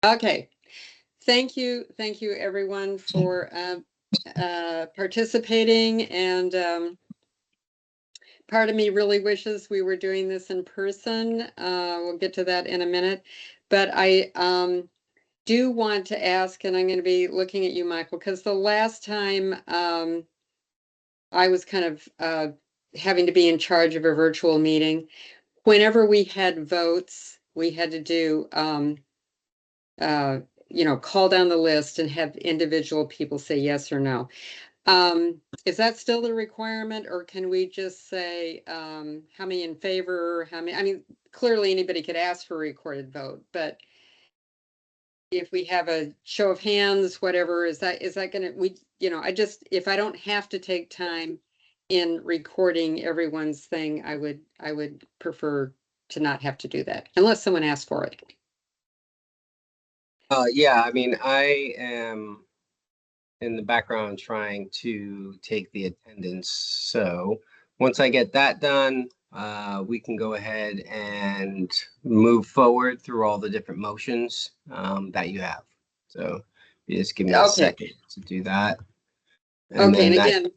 Okay. Thank you everyone for participating. And part of me really wishes we were doing this in person. We'll get to that in a minute. But I do want to ask, and I'm going to be looking at you, Michael, because the last time I was kind of having to be in charge of a virtual meeting, whenever we had votes, we had to do uh, call down the list and have individual people say yes or no. Is that still the requirement, or can we just say how many in favor, how many? I mean, clearly anybody could ask for a recorded vote, but if we have a show of hands, whatever, is that gonna, if I don't have to take time in recording everyone's thing, I would prefer to not have to do that unless someone asks for it. Yeah, I mean, I am in the background trying to take the attendance. So once I get that done, we can go ahead and move forward through all the different motions that you have. So you just give me a Okay. second to do that. And Okay, then and that, again,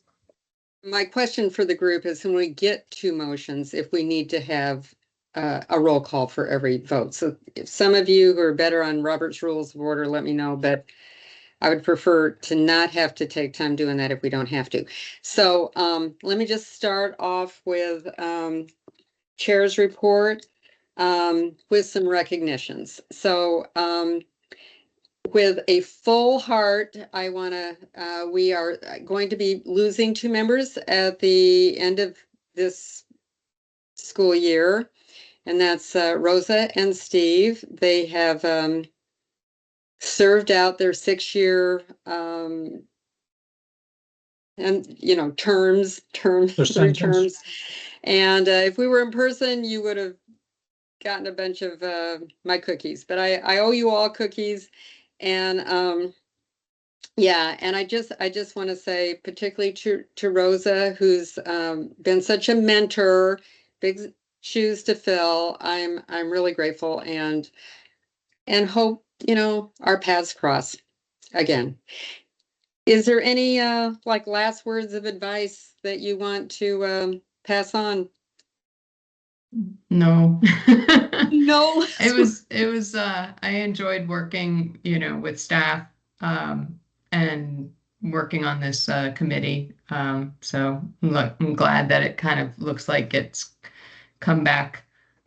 my question for the group is when we get to motions, if we need to have a roll call for every vote. So if some of you who are better on Robert's Rules of Order, let me know, but I would prefer to not have to take time doing that if we don't have to. So let me just start off with Chair's report with some recognitions. So with a full heart, I want to, we are going to be losing two members at the end of this school year, and that's Rosa and Steve. They have served out their 6-year and three terms. And if we were in person, you would have gotten a bunch of my cookies, but I owe you all cookies. And yeah, and I just want to say, particularly to Rosa, who's been such a mentor, big shoes to fill. I'm really grateful and hope our paths cross again. Is there any like last words of advice that you want to pass on? No. No. It was I enjoyed working, with staff and working on this committee. So look, I'm glad that it kind of looks like it's come back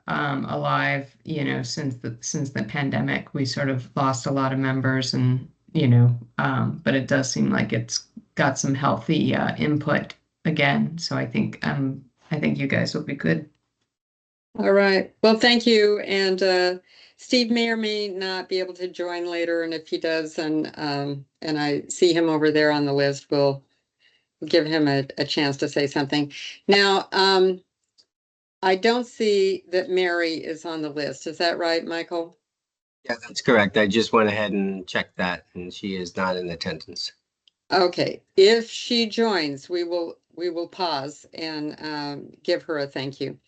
alive, since the pandemic. We sort of lost a lot of members and, but it does seem like it's got some healthy input again. So I think you guys will be good. All right. Well, thank you. And Steve may or may not be able to join later. And if he does, and I see him over there on the list, we'll give him a chance to say something. Now, I don't see that Mary is on the list. Is that right, Michael? yeah, that's correct. I just went ahead and checked that, and she is not in attendance. Okay. If she joins, we will pause and give her a thank you.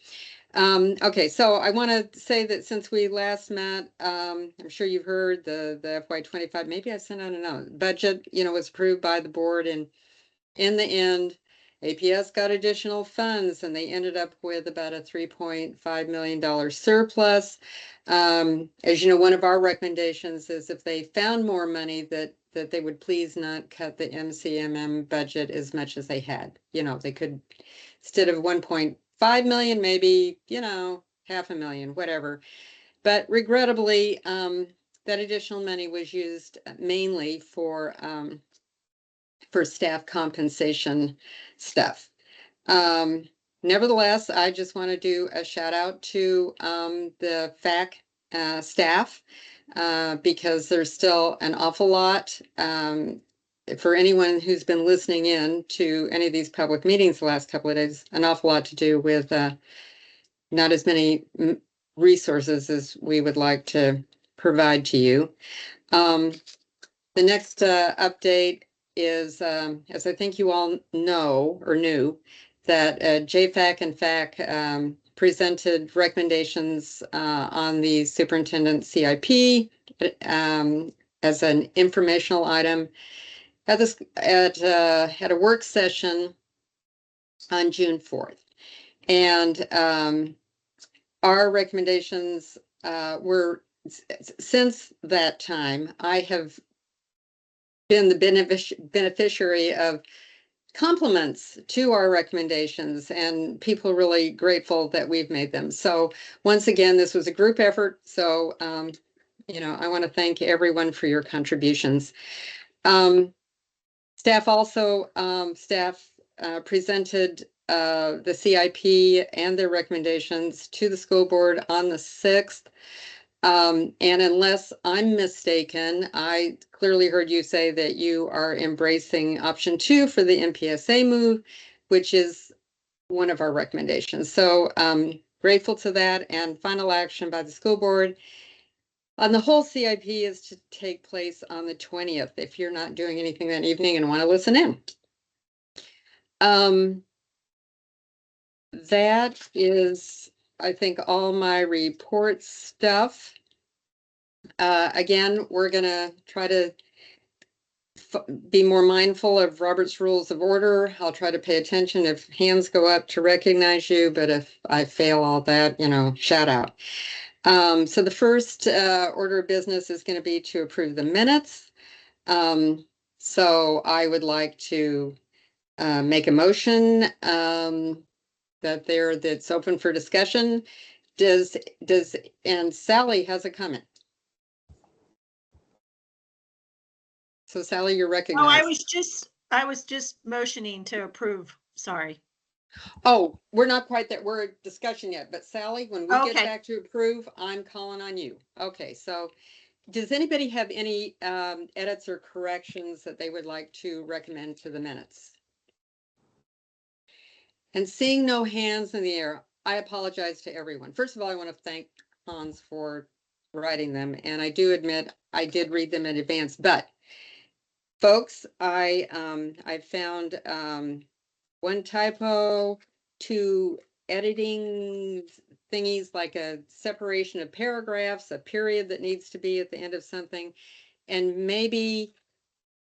Okay, so I want to say that since we last met, I'm sure you've heard the FY25, maybe I sent out a note, budget, was approved by the board, and in the end, APS got additional funds and they ended up with about a $3.5 million surplus. As you know, one of our recommendations is if they found more money that they would please not cut the MCMM budget as much as they had. They could, instead of 1.5 million, maybe, $500,000, whatever. But regrettably, that additional money was used mainly for staff compensation stuff. Nevertheless, I just want to do a shout out to the FAC staff because there's still an awful lot. For anyone who's been listening in to any of these public meetings the last couple of days, an awful lot to do with not as many resources as we would like to provide to you. The next update is, as I think you all know or knew, that JFAC and FAC presented recommendations on the superintendent CIP as an informational item at a work session on June 4th. And our recommendations were, since that time, I have been the beneficiary of compliments to our recommendations, and people are really grateful that we've made them. So once again, this was a group effort. So, I want to thank everyone for your contributions. Staff also, presented the CIP and their recommendations to the school board on the 6th. And unless I'm mistaken, I clearly heard you say that you are embracing option 2 for the MPSA move, which is one of our recommendations. So grateful to that. And final action by the school board on the whole CIP is to take place on the 20th, if you're not doing anything that evening and want to listen in. That is, I think, all my report stuff. Again, we're going to try to be more mindful of Robert's Rules of Order. I'll try to pay attention if hands go up to recognize you, but if I fail all that, shout out. So the first order of business is going to be to approve the minutes. So I would like to make a motion that's open for discussion. And Sally has a comment. So Sally, you're recognized. Oh, I was just motioning to approve. Sorry. Oh, we're not quite there. We're at discussion yet, but Sally, when we get Okay. back to approve, I'm calling on you. Okay, so does anybody have any edits or corrections that they would like to recommend to the minutes? And seeing no hands in the air, I apologize to everyone. First of all, I want to thank Hans for writing them, and I do admit I did read them in advance, but folks, I found one typo, 2 editing thingies, like a separation of paragraphs, a period that needs to be at the end of something. And maybe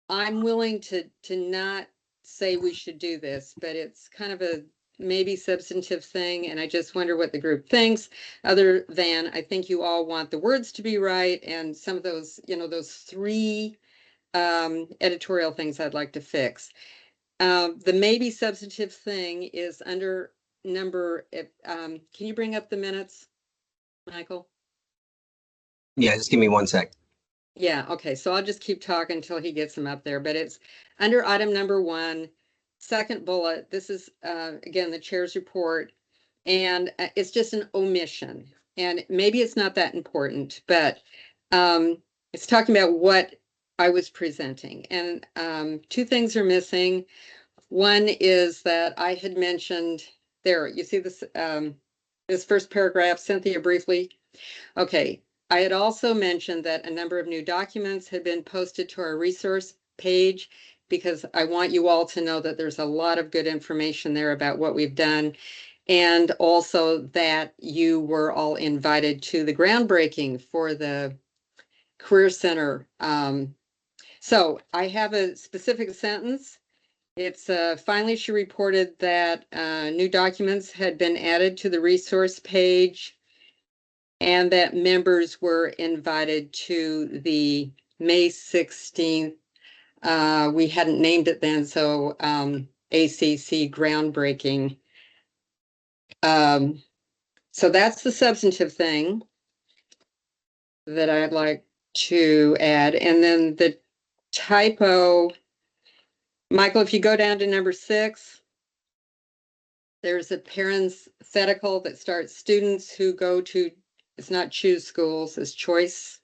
I'm willing to not say we should do this, but it's kind of a maybe substantive thing. And I just wonder what the group thinks, other than I think you all want the words to be right. And some of those, those 3 editorial things I'd like to fix. The maybe substantive thing is under number, can you bring up the minutes, Michael? Yeah, just give me 1 sec. Yeah, okay, so I'll just keep talking until he gets them up there, but it's under item number 1, second bullet. This is, again, the chair's report, and it's just an omission. And maybe it's not that important, but it's talking about what I was presenting. And 2 things are missing. One is that I had mentioned there, you see this, this first paragraph, Cynthia, briefly. Okay, I had also mentioned that a number of new documents had been posted to our resource page, because I want you all to know that there's a lot of good information there about what we've done. And also that you were all invited to the groundbreaking for the Career Center. So I have a specific sentence. It's finally she reported that new documents had been added to the resource page and that members were invited to the May 16th. We hadn't named it then, so ACC groundbreaking. So that's the substantive thing that I'd like to add. And then the typo, Michael, if you go down to number 6, there's a parenthetical that starts students who go to, it's not choose schools, it's choice.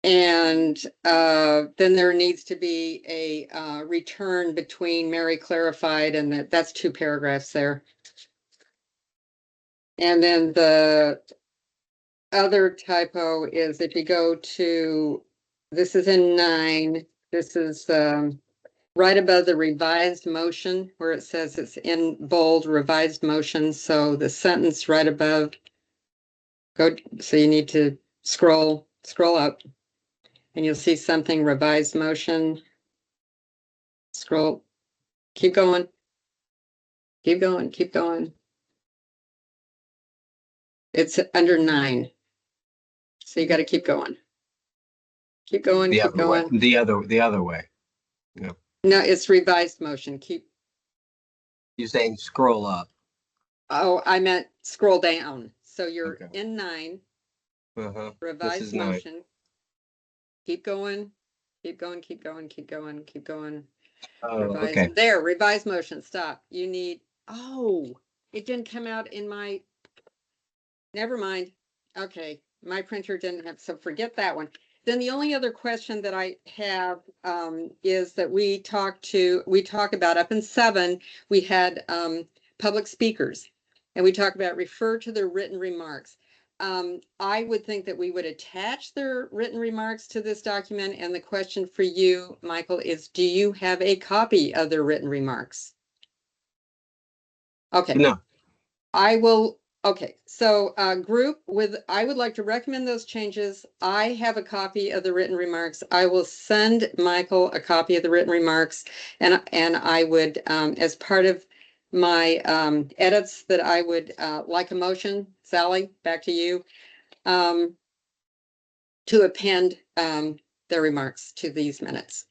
And then there needs to be a return between Mary clarified, and that's 2 paragraphs there. And then the other typo is if you go to, this is in 9, this is right above the revised motion where it says it's in bold revised motion. So the sentence right above, so you need to scroll up and you'll see something revised motion. Scroll, keep going. Keep going, keep going. It's under 9. So you got to keep going. Keep going, The keep other way. going. The other way. Yeah. No, it's revised motion. You're saying scroll up. Oh, I meant scroll down. So you're Okay. in 9, This revised is 9. motion. Keep going, keep going, keep going, keep going, keep going. Oh, Revised, okay. there, revised motion, stop. You need, oh, it didn't come out in my, never mind. Okay, my printer didn't have, so forget that one. Then the only other question that I have is that we talk about up in 7, we had public speakers. And we talk about refer to their written remarks. I would think that we would attach their written remarks to this document. And the question for you, Michael, is do you have a copy of their written remarks? Okay. No. I will, okay, so group with, I would like to recommend those changes. I have a copy of the written remarks. I will send Michael a copy of the written remarks. And I would, as part of my edits, that I would like a motion, Sally, back to you, to append their remarks to these minutes.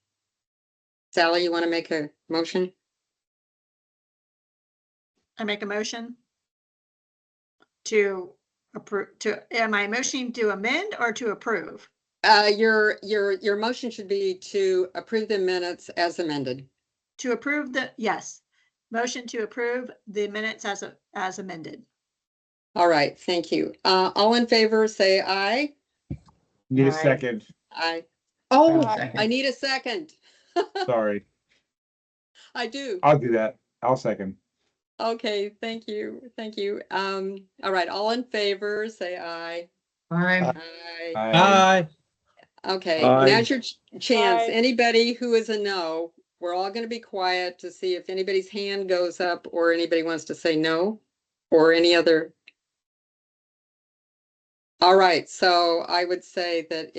Sally, you want to make a motion? I make a motion to approve, am I motioning to amend or to approve? Your motion should be to approve the minutes as amended. To approve yes, motion to approve the minutes as amended. All right, thank you. All in favor, say aye. Need a Aye. second. Aye. Oh, Second. I need a second. Sorry. I do. I'll do that. I'll second. Okay, thank you. Thank you. All right, all in favor, say aye. Aye. Aye. Aye. Okay, Aye. now's your chance. Aye. Anybody who is a no, we're all going to be quiet to see if anybody's hand goes up or anybody wants to say no or any other. All right, so I would say that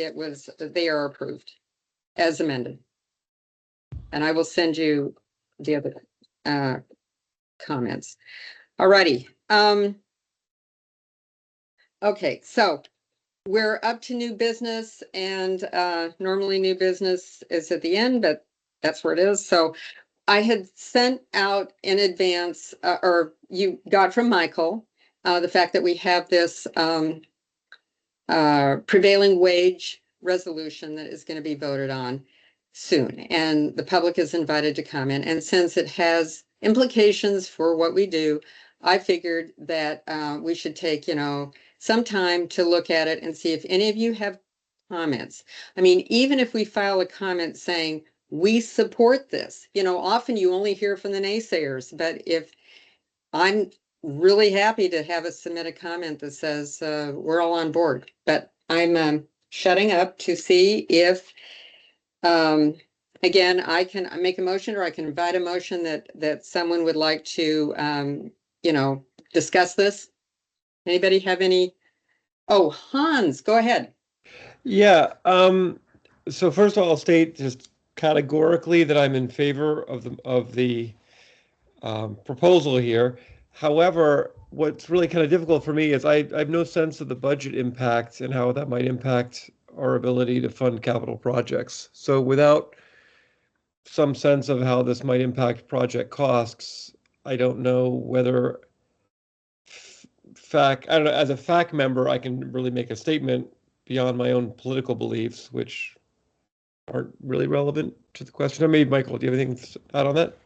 they are approved as amended. And I will send you the other comments. All righty. Okay, so we're up to new business and normally new business is at the end, but that's where it is. So I had sent out in advance, or you got from Michael, the fact that we have this prevailing wage resolution that is going to be voted on soon. And the public is invited to comment. And since it has implications for what we do, I figured that we should take, some time to look at it and see if any of you have comments. I mean, even if we file a comment saying, we support this, often you only hear from the naysayers, but if I'm really happy to have us submit a comment that says we're all on board, but I'm shutting up to see if, again, I can make a motion or I can invite a motion that someone would like to, discuss this. Anybody have any? Oh, Hans, go ahead. Yeah, so first of all, I'll state just categorically that I'm in favor of the proposal here. However, what's really kind of difficult for me is I have no sense of the budget impact and how that might impact our ability to fund capital projects. So without some sense of how this might impact project costs, I don't know whether FAC, I don't know, as a FAC member, I can really make a statement beyond my own political beliefs, which aren't really relevant to the question. I mean, Michael, do you have anything to add on that?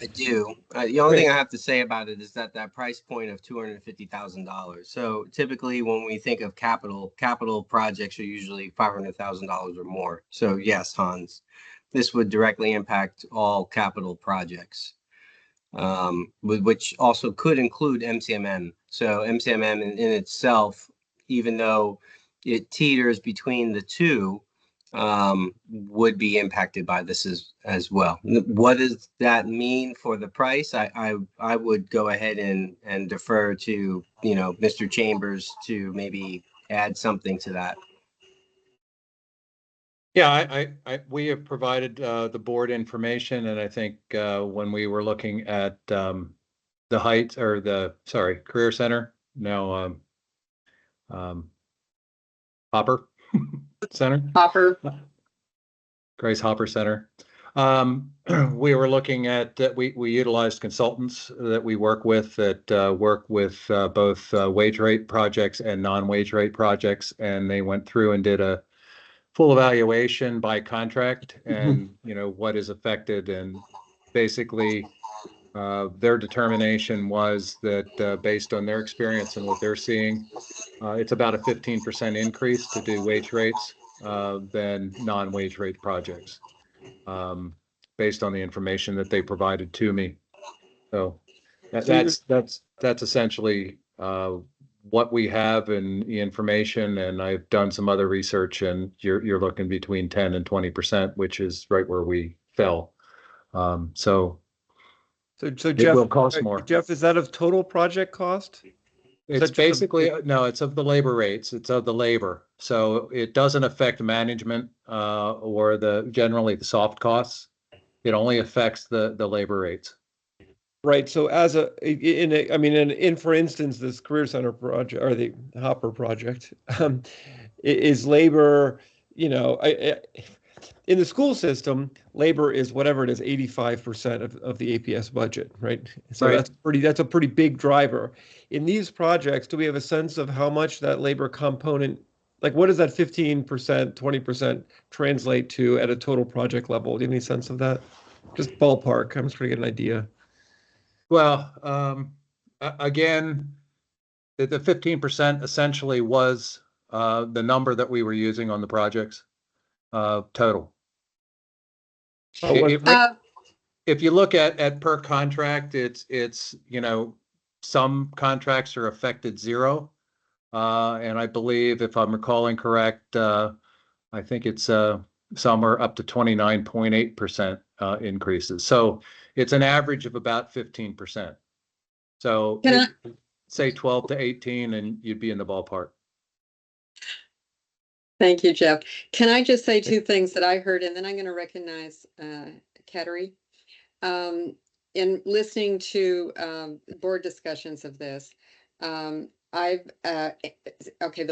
I do. The only thing I have to say about it is that price point of $250,000. So typically when we think of capital projects are usually $500,000 or more. So yes, Hans, this would directly impact all capital projects, which also could include MCMM. So MCMM in itself, even though it teeters between the two, would be impacted by this as well. What does that mean for the price? I would go ahead and defer to, Mr. Chambers to maybe add something to that. Yeah, we have provided the board information, and I think when we were looking at the Heights or Career Center, now Hopper Center, Hopper. Grace Hopper Center. We were looking at we utilized consultants that we work with that work with both wage rate projects and non-wage rate projects, and they went through and did a full evaluation by contract and what is affected, and basically their determination was that based on their experience and what they're seeing, it's about a 15% increase to do wage rates than non-wage rate projects, based on the information that they provided to me. So that's essentially what we have in the information, and I've done some other research, and you're looking between 10 and 20%, which is right where we fell. So So it Jeff, will cost more. Jeff, is that of total project cost? It's basically, no, it's of the labor rates. It's of the labor. So it doesn't affect management or generally the soft costs. It only affects the labor rates. Right. So for instance, this Career Center project or the Hopper project is labor, in the school system, labor is whatever it is, 85% of the APS budget, right? So Right. that's a pretty big driver. In these projects, do we have a sense of how much that labor component, like what does that 15%, 20% translate to at a total project level? Do you have any sense of that? Just ballpark. I'm just trying to get an idea. Well, again, the 15% essentially was the number that we were using on the projects total. If you look at per contract, it's some contracts are affected 0, and I believe, if I'm recalling correct, I think it's some are up to 29.8% increases. So it's an average of about 15%. So say 12 to 18, and you'd be in the ballpark. Thank you, Jeff. Can I just say 2 things that I heard, and then I'm going to recognize Kateri. In listening to board discussions of this, the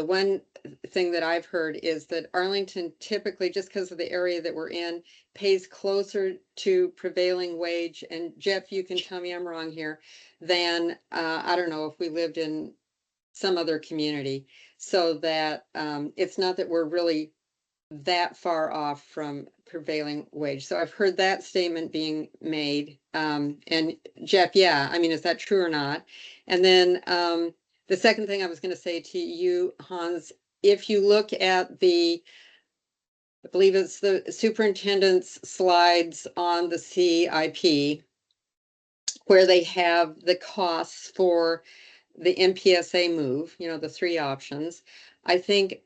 one thing that I've heard is that Arlington typically, just because of the area that we're in, pays closer to prevailing wage, and Jeff, you can tell me I'm wrong here, than I don't know if we lived in some other community, so that it's not that we're really that far off from prevailing wage. So I've heard that statement being made. And Jeff, yeah, I mean, is that true or not? And then the second thing I was going to say to you, Hans, if you look at I believe it's the superintendent's slides on the CIP, where they have the costs for the MPSA move, the 3 options, I think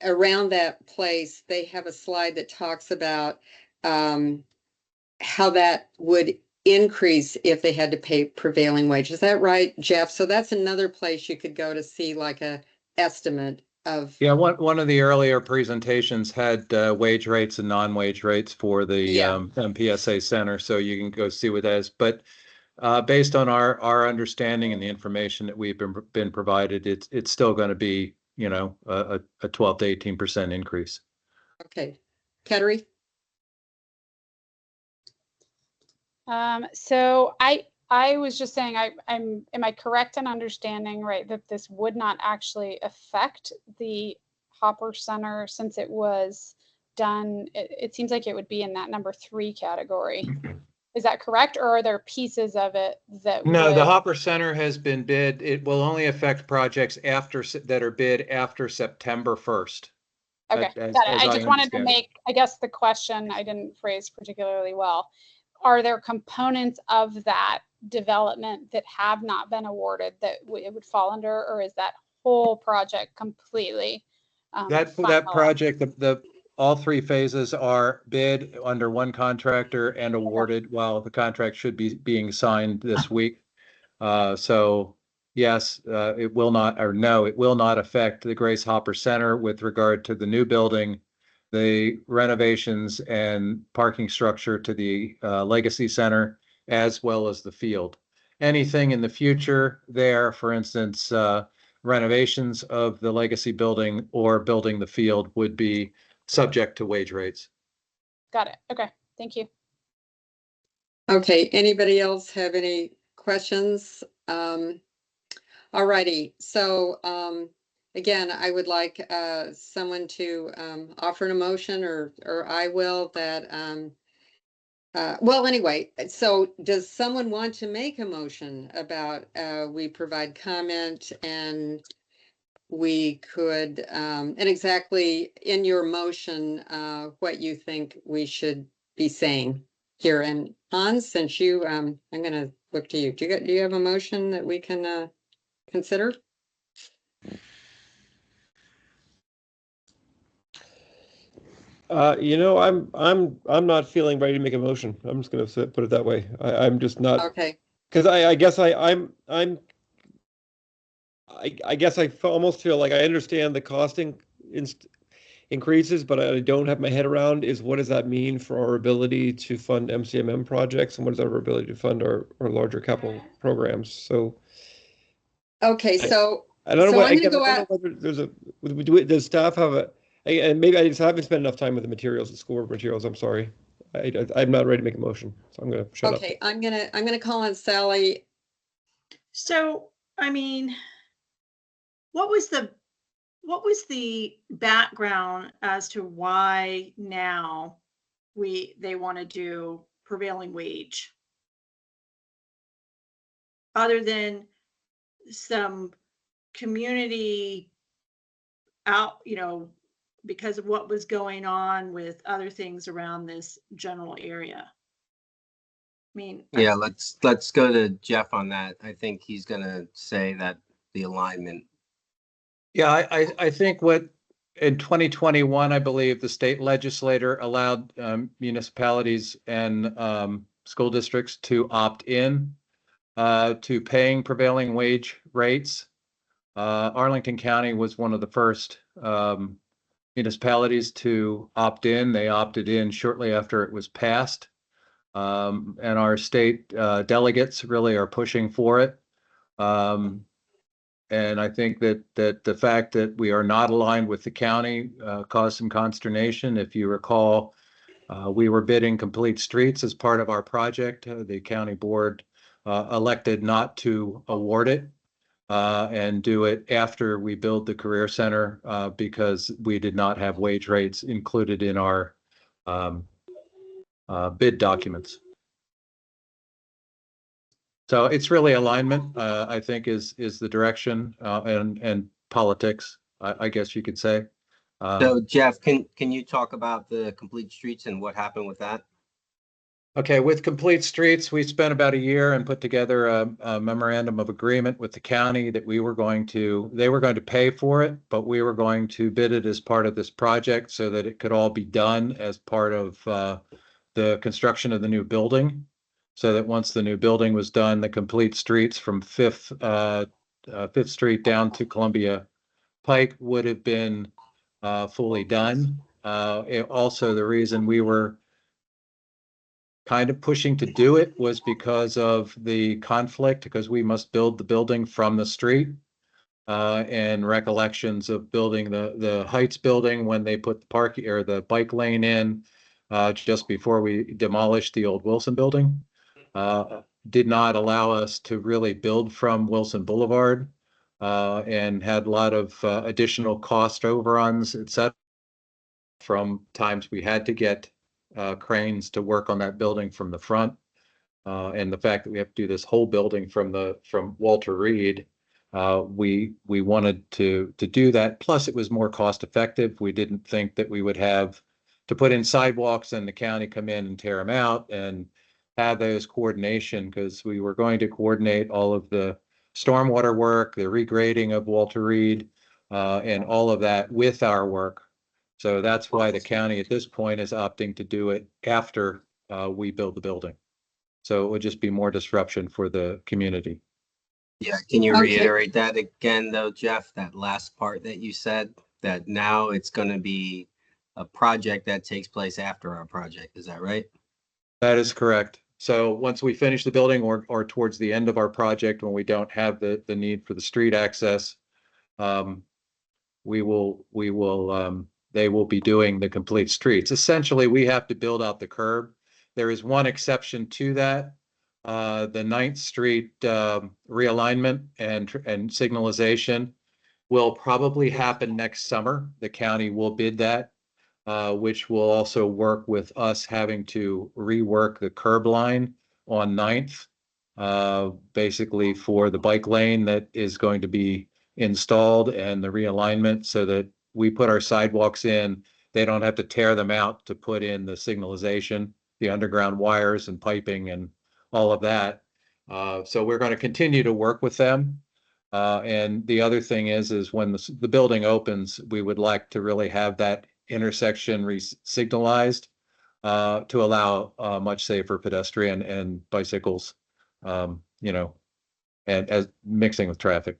around that place, they have a slide that talks about how that would increase if they had to pay prevailing wage. Is that right, Jeff? So that's another place you could go to see like a estimate of. Yeah, one of the earlier presentations had wage rates and non-wage rates for the MPSA Center, so you can go see what that is. But based on our understanding and the information that we've been provided, it's still going to be a 12 to 18% increase. Okay, Kateri. So I was just saying, am I correct in understanding, right, that this would not actually affect the Hopper Center since it was done? It seems like it would be in that number 3 category. Is that correct, or are there pieces of it that No, the Hopper Center has been bid. It will only affect projects that are bid after September 1st. Okay, got it. I just wanted to make, I guess the question I didn't phrase particularly well. Are there components of that development that have not been awarded that it would fall under, or is that whole project completely that project, all three phases are bid under one contractor and awarded while the contract should be being signed this week. So yes, it will not, or no, it will not affect the Grace Hopper Center with regard to the new building, the renovations and parking structure to the Legacy Center, as well as the field. Anything in the future there, for instance, renovations of the Legacy building or building the field would be subject to wage rates. Got it. Okay, thank you. Okay, anybody else have any questions? All righty, so again, I would like someone to offer an motion, or I will, that well, anyway, so does someone want to make a motion about we provide comment and we could and exactly in your motion what you think we should be saying here? And Hans, since you I'm gonna look to you. Do you have a motion that we can consider? I'm not feeling ready to make a motion. I'm just gonna put it that way. I'm just not, Okay, because I guess I guess I almost feel like I understand the costing increases, but I don't have my head around is what does that mean for our ability to fund MCMM projects, and what is our ability to fund our larger capital programs? So okay, so I don't know So what, I'm gonna again, go I don't out- know whether there's does staff have and maybe I just haven't spent enough time with the materials, the schoolwork materials. I'm sorry. I'm not ready to make a motion, so I'm gonna shut up. okay, I'm gonna call on Sally. So, I mean, what was the background as to why now they want to do prevailing wage? Other than some community out, because of what was going on with other things around this general area. I mean, Yeah, let's go to Jeff on that. I think he's gonna say that the alignment. Yeah, I think what in 2021, I believe the state legislator allowed municipalities and school districts to opt in to paying prevailing wage rates. Arlington County was one of the first municipalities to opt in. They opted in shortly after it was passed. And our state delegates really are pushing for it. And I think that the fact that we are not aligned with the county caused some consternation. If you recall, we were bidding complete streets as part of our project. The county board elected not to award it and do it after we build the career center because we did not have wage rates included in our bid documents. So it's really alignment, I think, is the direction and politics, I guess you could say. So Jeff, can you talk about the complete streets and what happened with that? Okay, with complete streets, we spent about a year and put together a memorandum of agreement with the county that they were going to pay for it, but we were going to bid it as part of this project so that it could all be done as part of the construction of the new building. So that once the new building was done, the complete streets from Fifth Street down to Columbia Pike would have been fully done. Also, the reason we were kind of pushing to do it was because of the conflict, because we must build the building from the street. And recollections of building the Heights building when they put the parking or the bike lane in just before we demolished the old Wilson building. Did not allow us to really build from Wilson Boulevard and had a lot of additional cost overruns, et cetera, from times we had to get cranes to work on that building from the front. And the fact that we have to do this whole building from Walter Reed, we wanted to do that. Plus, it was more cost effective. We didn't think that we would have to put in sidewalks and the county come in and tear them out and have those coordination, because we were going to coordinate all of the stormwater work, the regrading of Walter Reed, and all of that with our work. So that's why the county at this point is opting to do it after we build the building. So it would just be more disruption for the community. Yeah, can you Okay. reiterate that again though, Jeff, that last part that you said, that now it's gonna be a project that takes place after our project, is that right? That is correct. So once we finish the building or towards the end of our project, when we don't have the need for the street access, they will be doing the complete streets. Essentially, we have to build out the curb. There is one exception to that. The 9th Street realignment and signalization will probably happen next summer. The county will bid that, which will also work with us having to rework the curb line on 9th, basically for the bike lane that is going to be installed and the realignment so that we put our sidewalks in. They don't have to tear them out to put in the signalization, the underground wires and piping and all of that. So we're going to continue to work with them. And the other thing is when the building opens, we would like to really have that intersection signalized to allow much safer pedestrian and bicycles, you know, and as mixing with traffic.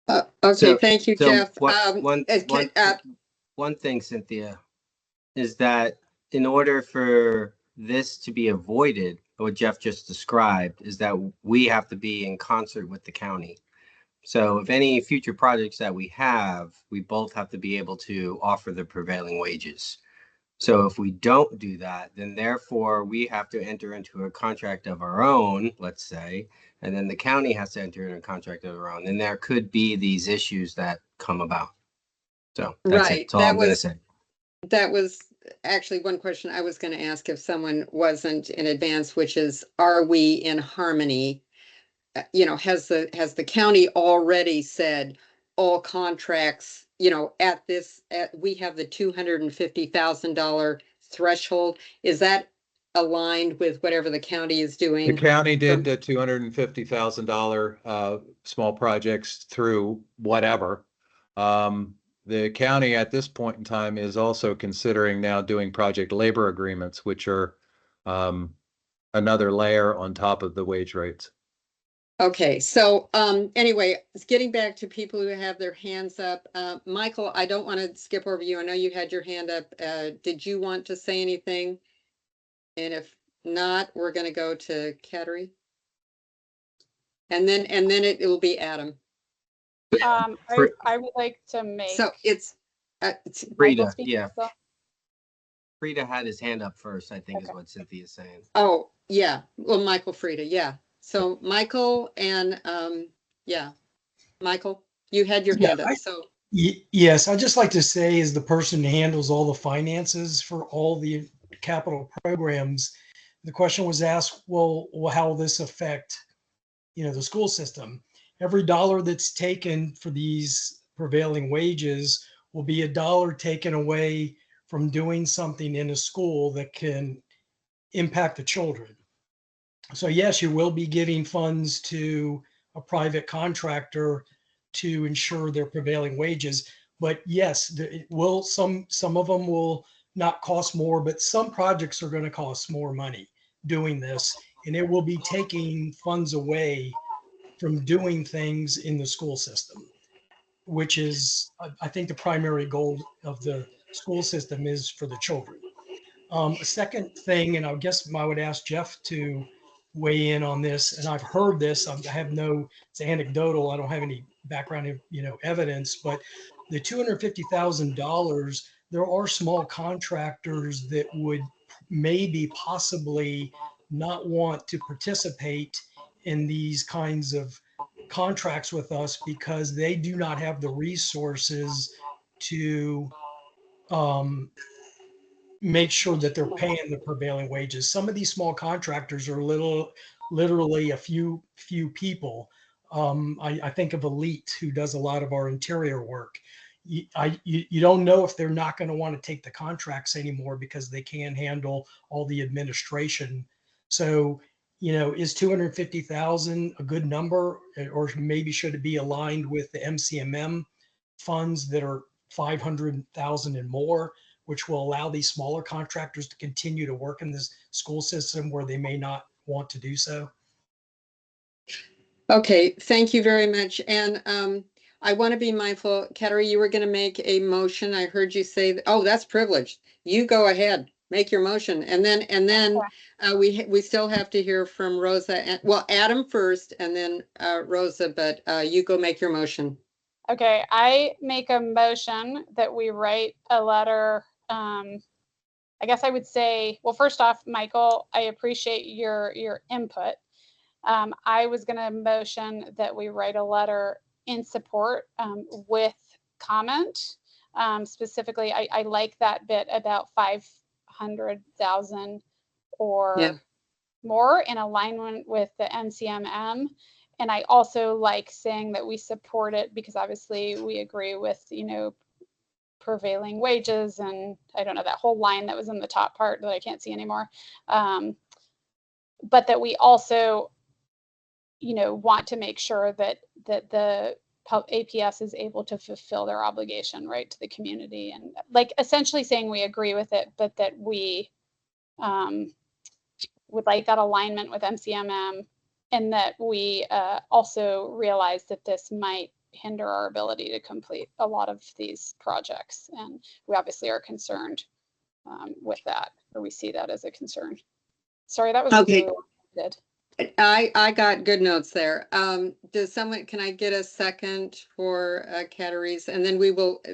Okay, So- thank you, so Jeff. One thing, Cynthia, is that in order for this to be avoided, what Jeff just described, is that we have to be in concert with the county. So if any future projects that we have, we both have to be able to offer the prevailing wages. So if we don't do that, then therefore we have to enter into a contract of our own, let's say, and then the county has to enter into a contract of their own. And there could be these issues that come about. So that's Right, it. That's all I'm gonna say. That was actually one question I was going to ask if someone wasn't in advance, which is, are we in harmony? You know, has the county already said all contracts, you know, we have the $250,000 threshold? Is that aligned with whatever the county is The doing? county did the $250,000 small projects through whatever. The county at this point in time is also considering now doing project labor agreements, which are another layer on top of the wage rates. Okay, so anyway, getting back to people who have their hands up, Michael, I don't want to skip over you. I know you had your hand up. Did you want to say anything? And if not, we're going to go to Kateri. And then it will be Adam. I would like to make. So it's Michael Frida, speaking yeah. still? Frida had his hand up first, I think is Okay. what Cynthia's saying. Oh, yeah. Well, Michael Frida, yeah. So Michael and yeah, Michael, you had your hand up. So Yes, I'd just like to say, as the person who handles all the finances for all the capital programs, the question was asked, well, how will this affect, the school system? Every dollar that's taken for these prevailing wages will be a dollar taken away from doing something in a school that can impact the children. So yes, you will be giving funds to a private contractor to ensure their prevailing wages. But yes, it will, some of them will not cost more, but some projects are going to cost more money doing this. And it will be taking funds away from doing things in the school system, which is, I think, the primary goal of the school system is for the children. A second thing, and I guess I would ask Jeff to weigh in on this, and I've heard this, I have no, it's anecdotal, I don't have any background, evidence, but the $250,000, there are small contractors that would maybe possibly not want to participate in these kinds of contracts with us because they do not have the resources to make sure that they're paying the prevailing wages. Some of these small contractors are literally a few people. I think of Elite, who does a lot of our interior work. You don't know if they're not going to want to take the contracts anymore because they can't handle all the administration. So, is 250,000 a good number, or maybe should it be aligned with the MCMM funds that are 500,000 and more, which will allow these smaller contractors to continue to work in this school system where they may not want to do so? Okay, thank you very much. And I want to be mindful, Kateri, you were going to make a motion. I heard you say, oh, that's privileged. You go ahead, make your motion. And then we still have to hear from Rosa and, well, Adam first and then Rosa, but you go make your motion. Okay, I make a motion that we write a letter. I guess I would say, well, first off, Michael, I appreciate your input. I was going to motion that we write a letter in support with comment. Specifically, I like that bit about 500,000 or more in alignment with the MCMM. And I also like saying that we support it because obviously we agree with, prevailing wages and I don't know, that whole line that was in the top part that I can't see anymore. But that we also, want to make sure that the APS is able to fulfill their obligation, right, to the community, and like essentially saying we agree with it, but that we would like that alignment with MCMM, and that we also realize that this might hinder our ability to complete a lot of these projects, and we obviously are concerned with that, or we see that as a concern. Sorry, that was Okay. really good. I got good notes there. Does someone, can I get a second for Kateri's? And then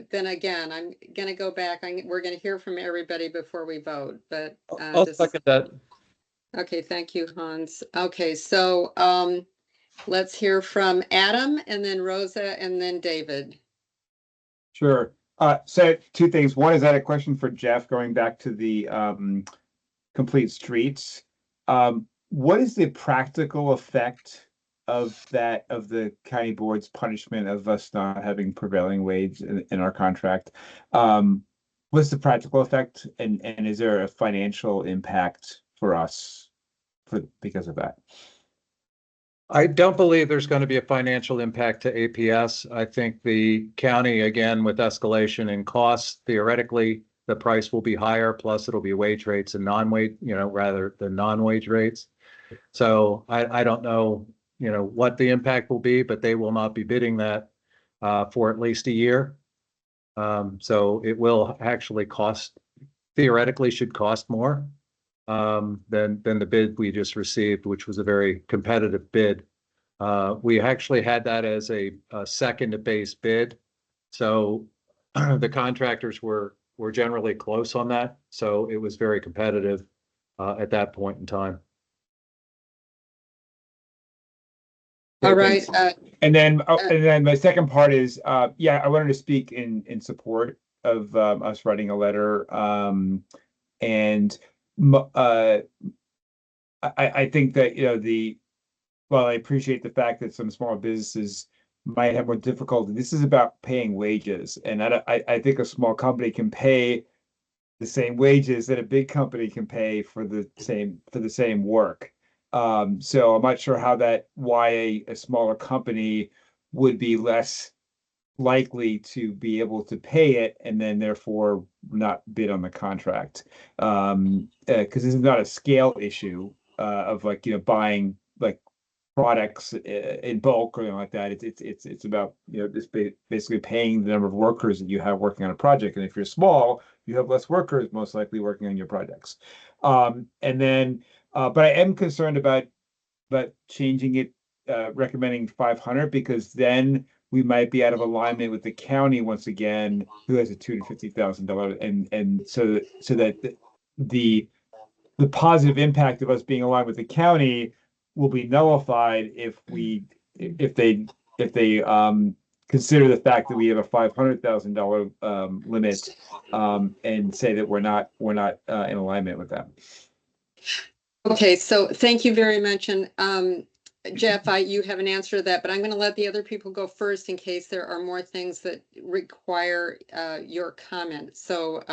then again, I'm going to go back. We're going to hear from everybody before we vote, but I'll second that. okay. Thank you, Hans. Okay. So let's hear from Adam and then Rosa and then David. Sure. So two things. One, is that a question for Jeff, going back to the complete streets? What is the practical effect of the county board's punishment of us not having prevailing wage in our contract? What's the practical effect, and is there a financial impact for us because of that? I don't believe there's going to be a financial impact to APS. I think the county, again, with escalation in costs, theoretically, the price will be higher, plus it'll be wage rates and non-wage, rather than non-wage rates. So I don't know, what the impact will be, but they will not be bidding that for at least a year. So it will actually theoretically should cost more than the bid we just received, which was a very competitive bid. We actually had that as a second base bid. So the contractors were generally close on that. So it was very competitive at that point in time. All right. And then my second part is, I wanted to speak in support of us writing a letter. And I think that, while I appreciate the fact that some small businesses might have more difficulty, this is about paying wages. And I think a small company can pay the same wages that a big company can pay for the same work. So I'm not sure why a smaller company would be less likely to be able to pay it and then therefore not bid on the contract. Because this is not a scale issue of buying products in bulk or anything like that. It's about just basically paying the number of workers that you have working on a project. And if you're small, you have less workers most likely working on your projects. And then but I am concerned about changing it, recommending 500, because then we might be out of alignment with the county once again, who has a $250,000, and so that the positive impact of us being aligned with the county will be nullified if they consider the fact that we have a $500,000 limit, and say that we're not in alignment with them. Okay, so thank you very much. And Jeff, you have an answer to that, but I'm going to let the other people go first in case there are more things that require your comment. So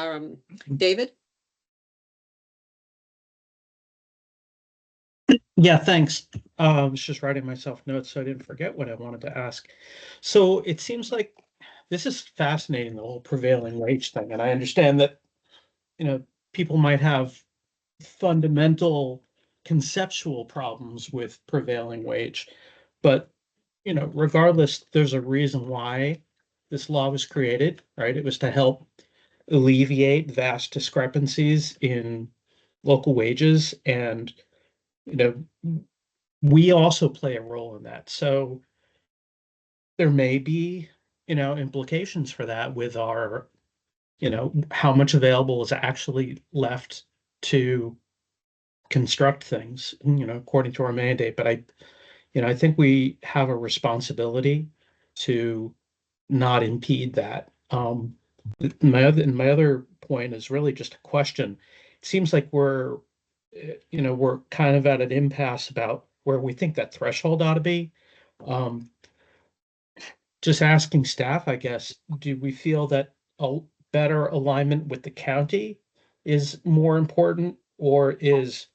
David? Yeah, thanks. I was just writing myself notes so I didn't forget what I wanted to ask. So it seems like this is fascinating, the whole prevailing wage thing. And I understand that, people might have fundamental conceptual problems with prevailing wage. But, regardless, there's a reason why this law was created, right? It was to help alleviate vast discrepancies in local wages. And, we also play a role in that. So there may be, implications for that with our, how much available is actually left to construct things, according to our mandate. But I think we have a responsibility to not impede that. My other point is really just a question. It seems like we're kind of at an impasse about where we think that threshold ought to be. Just asking staff, I guess, do we feel that a better alignment with the county is more important, or is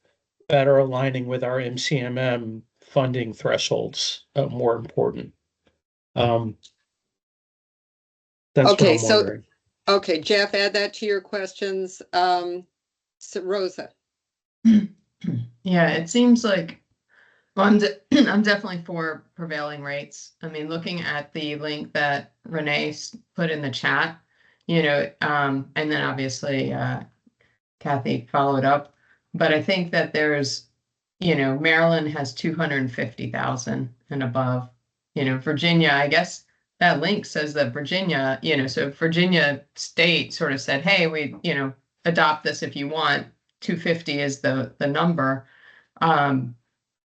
better aligning with our MCMM funding thresholds more important? That's what Okay, I'm so, wondering. okay, Jeff, add that to your questions. So Rosa. Yeah, it seems like, well, I'm definitely for prevailing rates. I mean, looking at the link that Renee put in the chat, and then obviously Kathy followed up. But I think that there's, Maryland has 250,000 and above. Virginia, I guess that link says that Virginia, so Virginia State sort of said, hey, we, adopt this if you want. 250 is the number. Then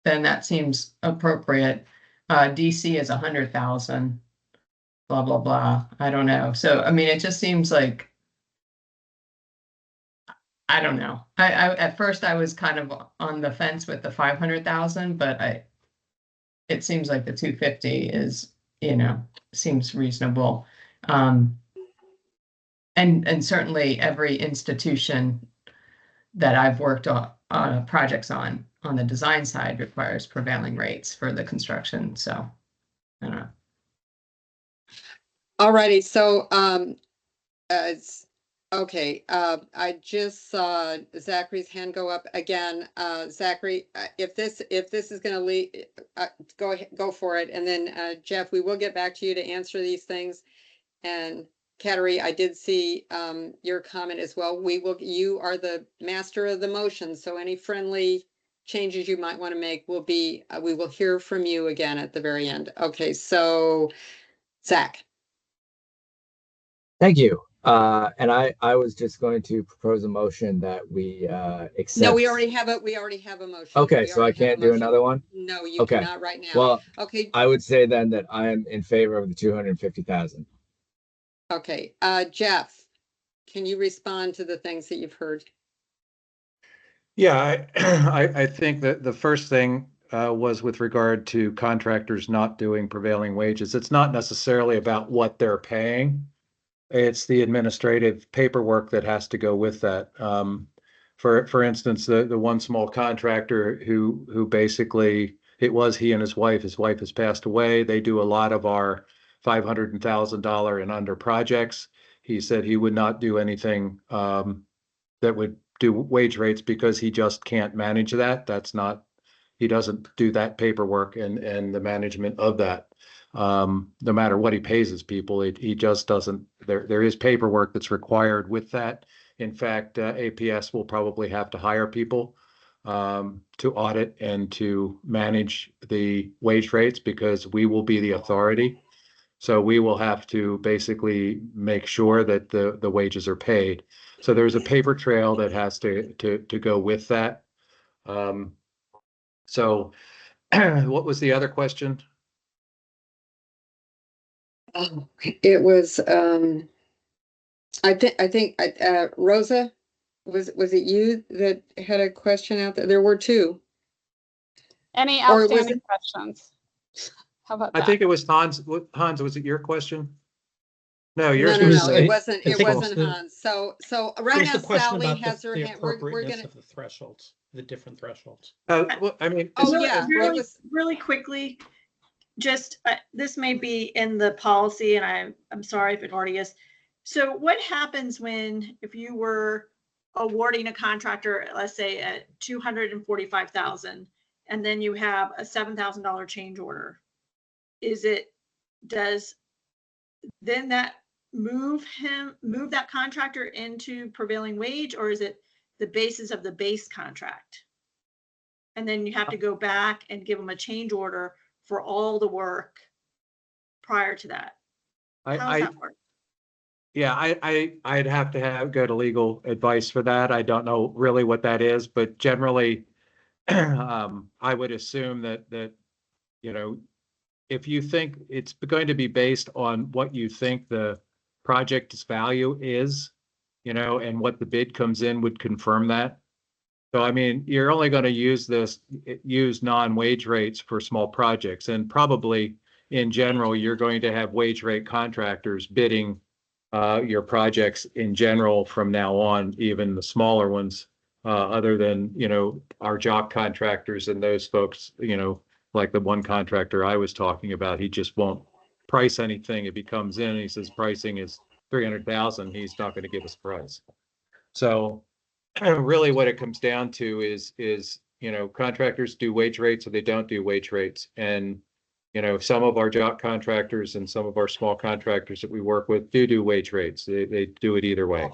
that seems appropriate. DC is 100,000, blah, blah, blah. I don't know. So, I mean, it just seems like, I don't know. I at first I was kind of on the fence with the 500,000, but it seems like the 250 is, seems reasonable. And certainly every institution that I've worked on projects on the design side requires prevailing rates for the construction. So I don't know. All righty, so okay, I just saw Zachary's hand go up again. Zachary, if this is going to lead, go for it, and then Jeff, we will get back to you to answer these things. And Kateri, I did see your comment as well. You are the master of the motion, so any friendly changes you might want to make will be, we will hear from you again at the very end. Okay, so Zach. Thank you. And I was just going to propose a motion that we accept. No, we already have a motion. Okay, so I can't do another one? No, you Okay. cannot right now. Well, okay. I would say then that I am in favor of the 250,000. Okay, Jeff, can you respond to the things that you've heard? Yeah, I think that the first thing was with regard to contractors not doing prevailing wages. It's not necessarily about what they're paying. It's the administrative paperwork that has to go with that. For instance, the one small contractor who basically, it was he and his wife. His wife has passed away. They do a lot of our $500,000 and under projects. He said he would not do anything that would do wage rates because he just can't manage that. He doesn't do that paperwork and the management of that. No matter what he pays his people, he just doesn't. There is paperwork that's required with that. In fact, APS will probably have to hire people to audit and to manage the wage rates because we will be the authority. So we will have to basically make sure that the wages are paid. So there's a paper trail that has to go with that. So what was the other question? Oh, it was, I think, Rosa, was it you that had a question out there? There were two. Any Or was outstanding it- questions? How about that? I think it was Hans. Hans, was it your question? No, No, yours no, was. no, it wasn't, I it think wasn't the- Hans. So It right was now the question Sally about has her the hand. We're appropriateness gonna, of the thresholds, the different thresholds. Well, I mean, oh Really- yeah, it Really, was, really quickly, just, this may be in the policy, and I'm sorry if it already is. So what happens if you were awarding a contractor, let's say at 245,000, and then you have a $7,000 change order? Does then that move that contractor into prevailing wage, or is it the basis of the base contract? And then you have to go back and give them a change order for all the work prior to that. How does that work? Yeah, I'd have to go to legal advice for that. I don't know really what that is, but generally, I would assume that you know, if you think it's going to be based on what you think the project's value is, and what the bid comes in would confirm that. So, I mean, you're only going to use non-wage rates for small projects, and probably in general, you're going to have wage rate contractors bidding your projects in general from now on, even the smaller ones, other than, our jock contractors and those folks, like the one contractor I was talking about, he just won't price anything. If he comes in and he says pricing is 300,000, he's not going to give us a price. So really what it comes down to is, contractors do wage rates or they don't do wage rates. And, some of our job contractors and some of our small contractors that we work with do wage rates. They do it either way.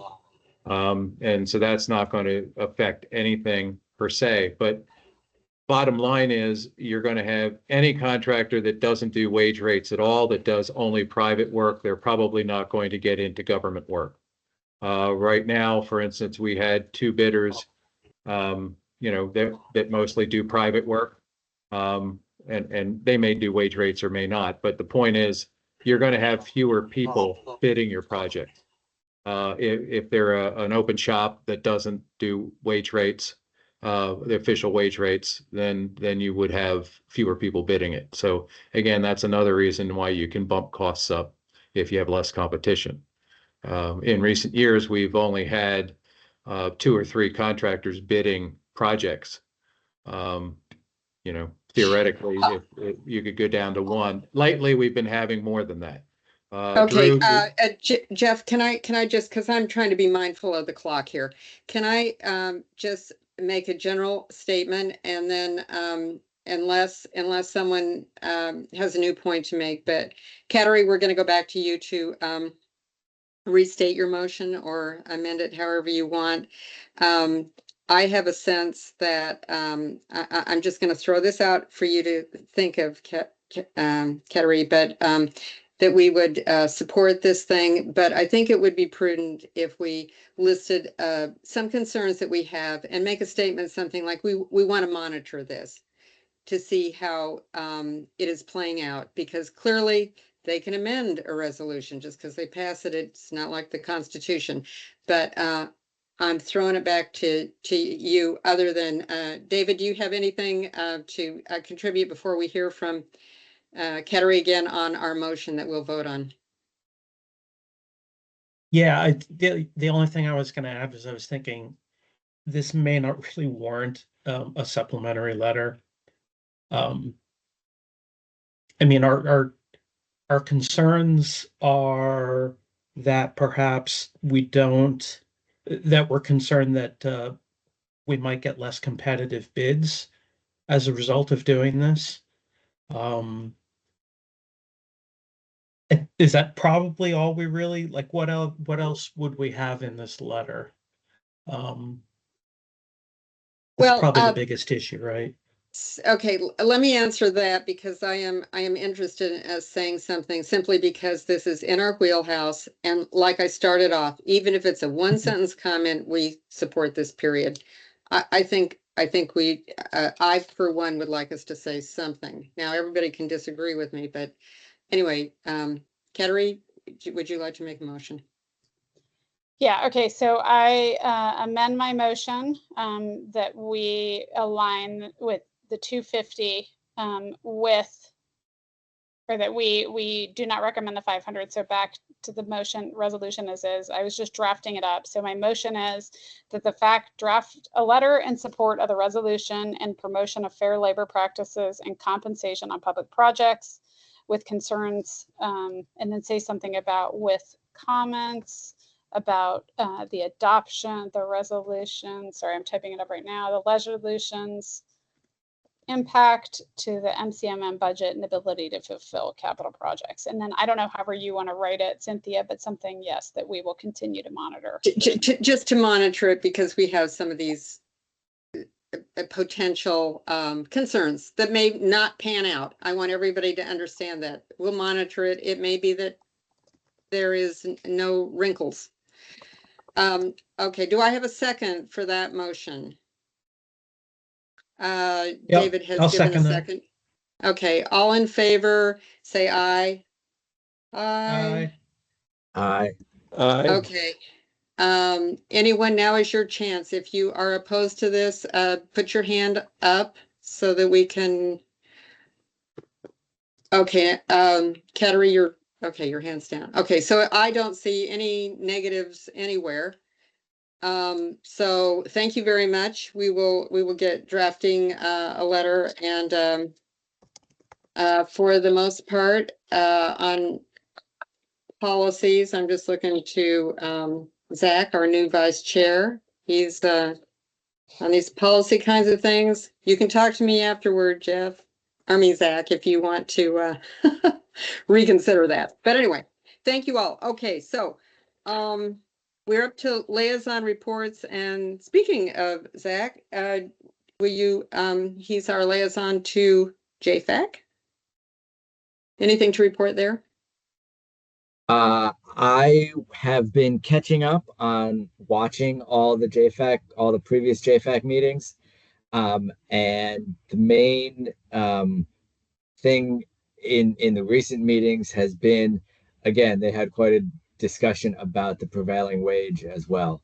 And so that's not going to affect anything per se, but bottom line is you're going to have any contractor that doesn't do wage rates at all, that does only private work, they're probably not going to get into government work. Right now, for instance, we had 2 bidders, that mostly do private work. And they may do wage rates or may not, but the point is you're going to have fewer people bidding your project. If they're an open shop that doesn't do wage rates, the official wage rates, then you would have fewer people bidding it. So again, that's another reason why you can bump costs up if you have less competition. In recent years, we've only had 2 or 3 contractors bidding projects. Theoretically, if you could go down to 1. Lately, we've been having more than that. Okay, Drew, Jeff, can I just, because I'm trying to be mindful of the clock here, can I just make a general statement, and then unless someone has a new point to make, but Kateri, we're going to go back to you to restate your motion or amend it however you want. I have a sense that I'm just going to throw this out for you to think of, Kateri, but that we would support this thing. But I think it would be prudent if we listed some concerns that we have and make a statement, something like we want to monitor this to see how it is playing out, because clearly they can amend a resolution just because they pass it. It's not like the Constitution. But I'm throwing it back to you, other than David, do you have anything to contribute before we hear from Kateri again on our motion that we'll vote on? Yeah, the only thing I was going to add is I was thinking this may not really warrant a supplementary letter. I mean, our concerns are that perhaps that we're concerned that we might get less competitive bids as a result of doing this. Is that probably all we really like? What else would we have in this letter? That's probably the biggest issue, right? Okay, let me answer that, because I am interested in saying something, simply because this is in our wheelhouse, and like I started off, even if it's a 1-sentence comment, we support this, period. I think I for one would like us to say something. Now everybody can disagree with me, but anyway, Kateri, would you like to make a motion? Yeah, okay, so I amend my motion that we align with the 250 or that we do not recommend the 500. So back to the motion resolution as is. I was just drafting it up. So my motion is that the FAC draft a letter in support of the resolution and promotion of fair labor practices and compensation on public projects. with concerns, and then say something about with comments about the adoption, the resolution, sorry, I'm typing it up right now, the resolutions impact to the MCMM budget and ability to fulfill capital projects. And then I don't know however you want to write it, Cynthia, but something, yes, that we will continue to monitor. Just to monitor it, because we have some of these potential concerns that may not pan out. I want everybody to understand that. We'll monitor it. It may be that there is no wrinkles. Okay, do I have a second for that motion? David has I'll given a second that. second. Okay, all in favor, say aye. Aye. Aye. Okay. Anyone, now is your chance. If you are opposed to this, put your hand up so that we can. Okay, Kateri, your hand's down. Okay, so I don't see any negatives anywhere. So thank you very much. We will get drafting a letter, and for the most part, on policies, I'm just looking to Zach, our new vice chair. He's on these policy kinds of things. You can talk to me afterward, Zach, if you want to reconsider that. But anyway, thank you all. Okay, so we're up to liaison reports, and speaking of Zach, will you, he's our liaison to JFAC. Anything to report there? I have been catching up on watching all the previous JFAC meetings. And the main thing in the recent meetings has been, again, they had quite a discussion about the prevailing wage as well.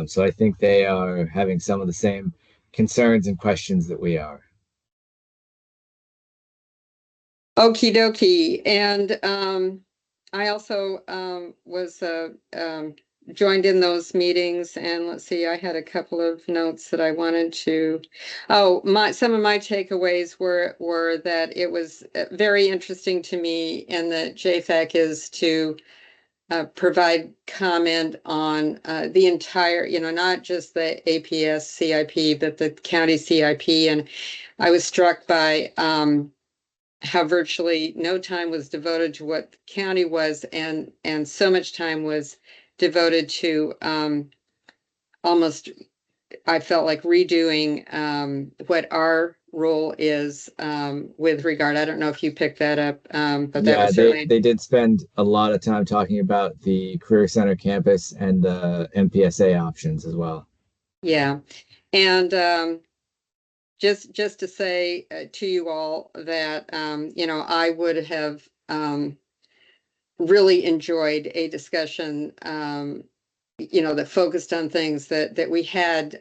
So I think they are having some of the same concerns and questions that we are. Okie dokie. And I also was joined in those meetings, and let's see, I had a couple of notes that I wanted to. Some of my takeaways were that it was very interesting to me, and that JFAC is to provide comment on the entire, not just the APS CIP, but the county CIP. And I was struck by how virtually no time was devoted to what the county was, and so much time was devoted to almost, I felt like, redoing what our role is with regard. I don't know if you picked that up, but that was certainly. They did spend a lot of time talking about the Career Center campus and the MPSA options as well. Yeah, and just to say to you all that I would have really enjoyed a discussion that focused on things that we had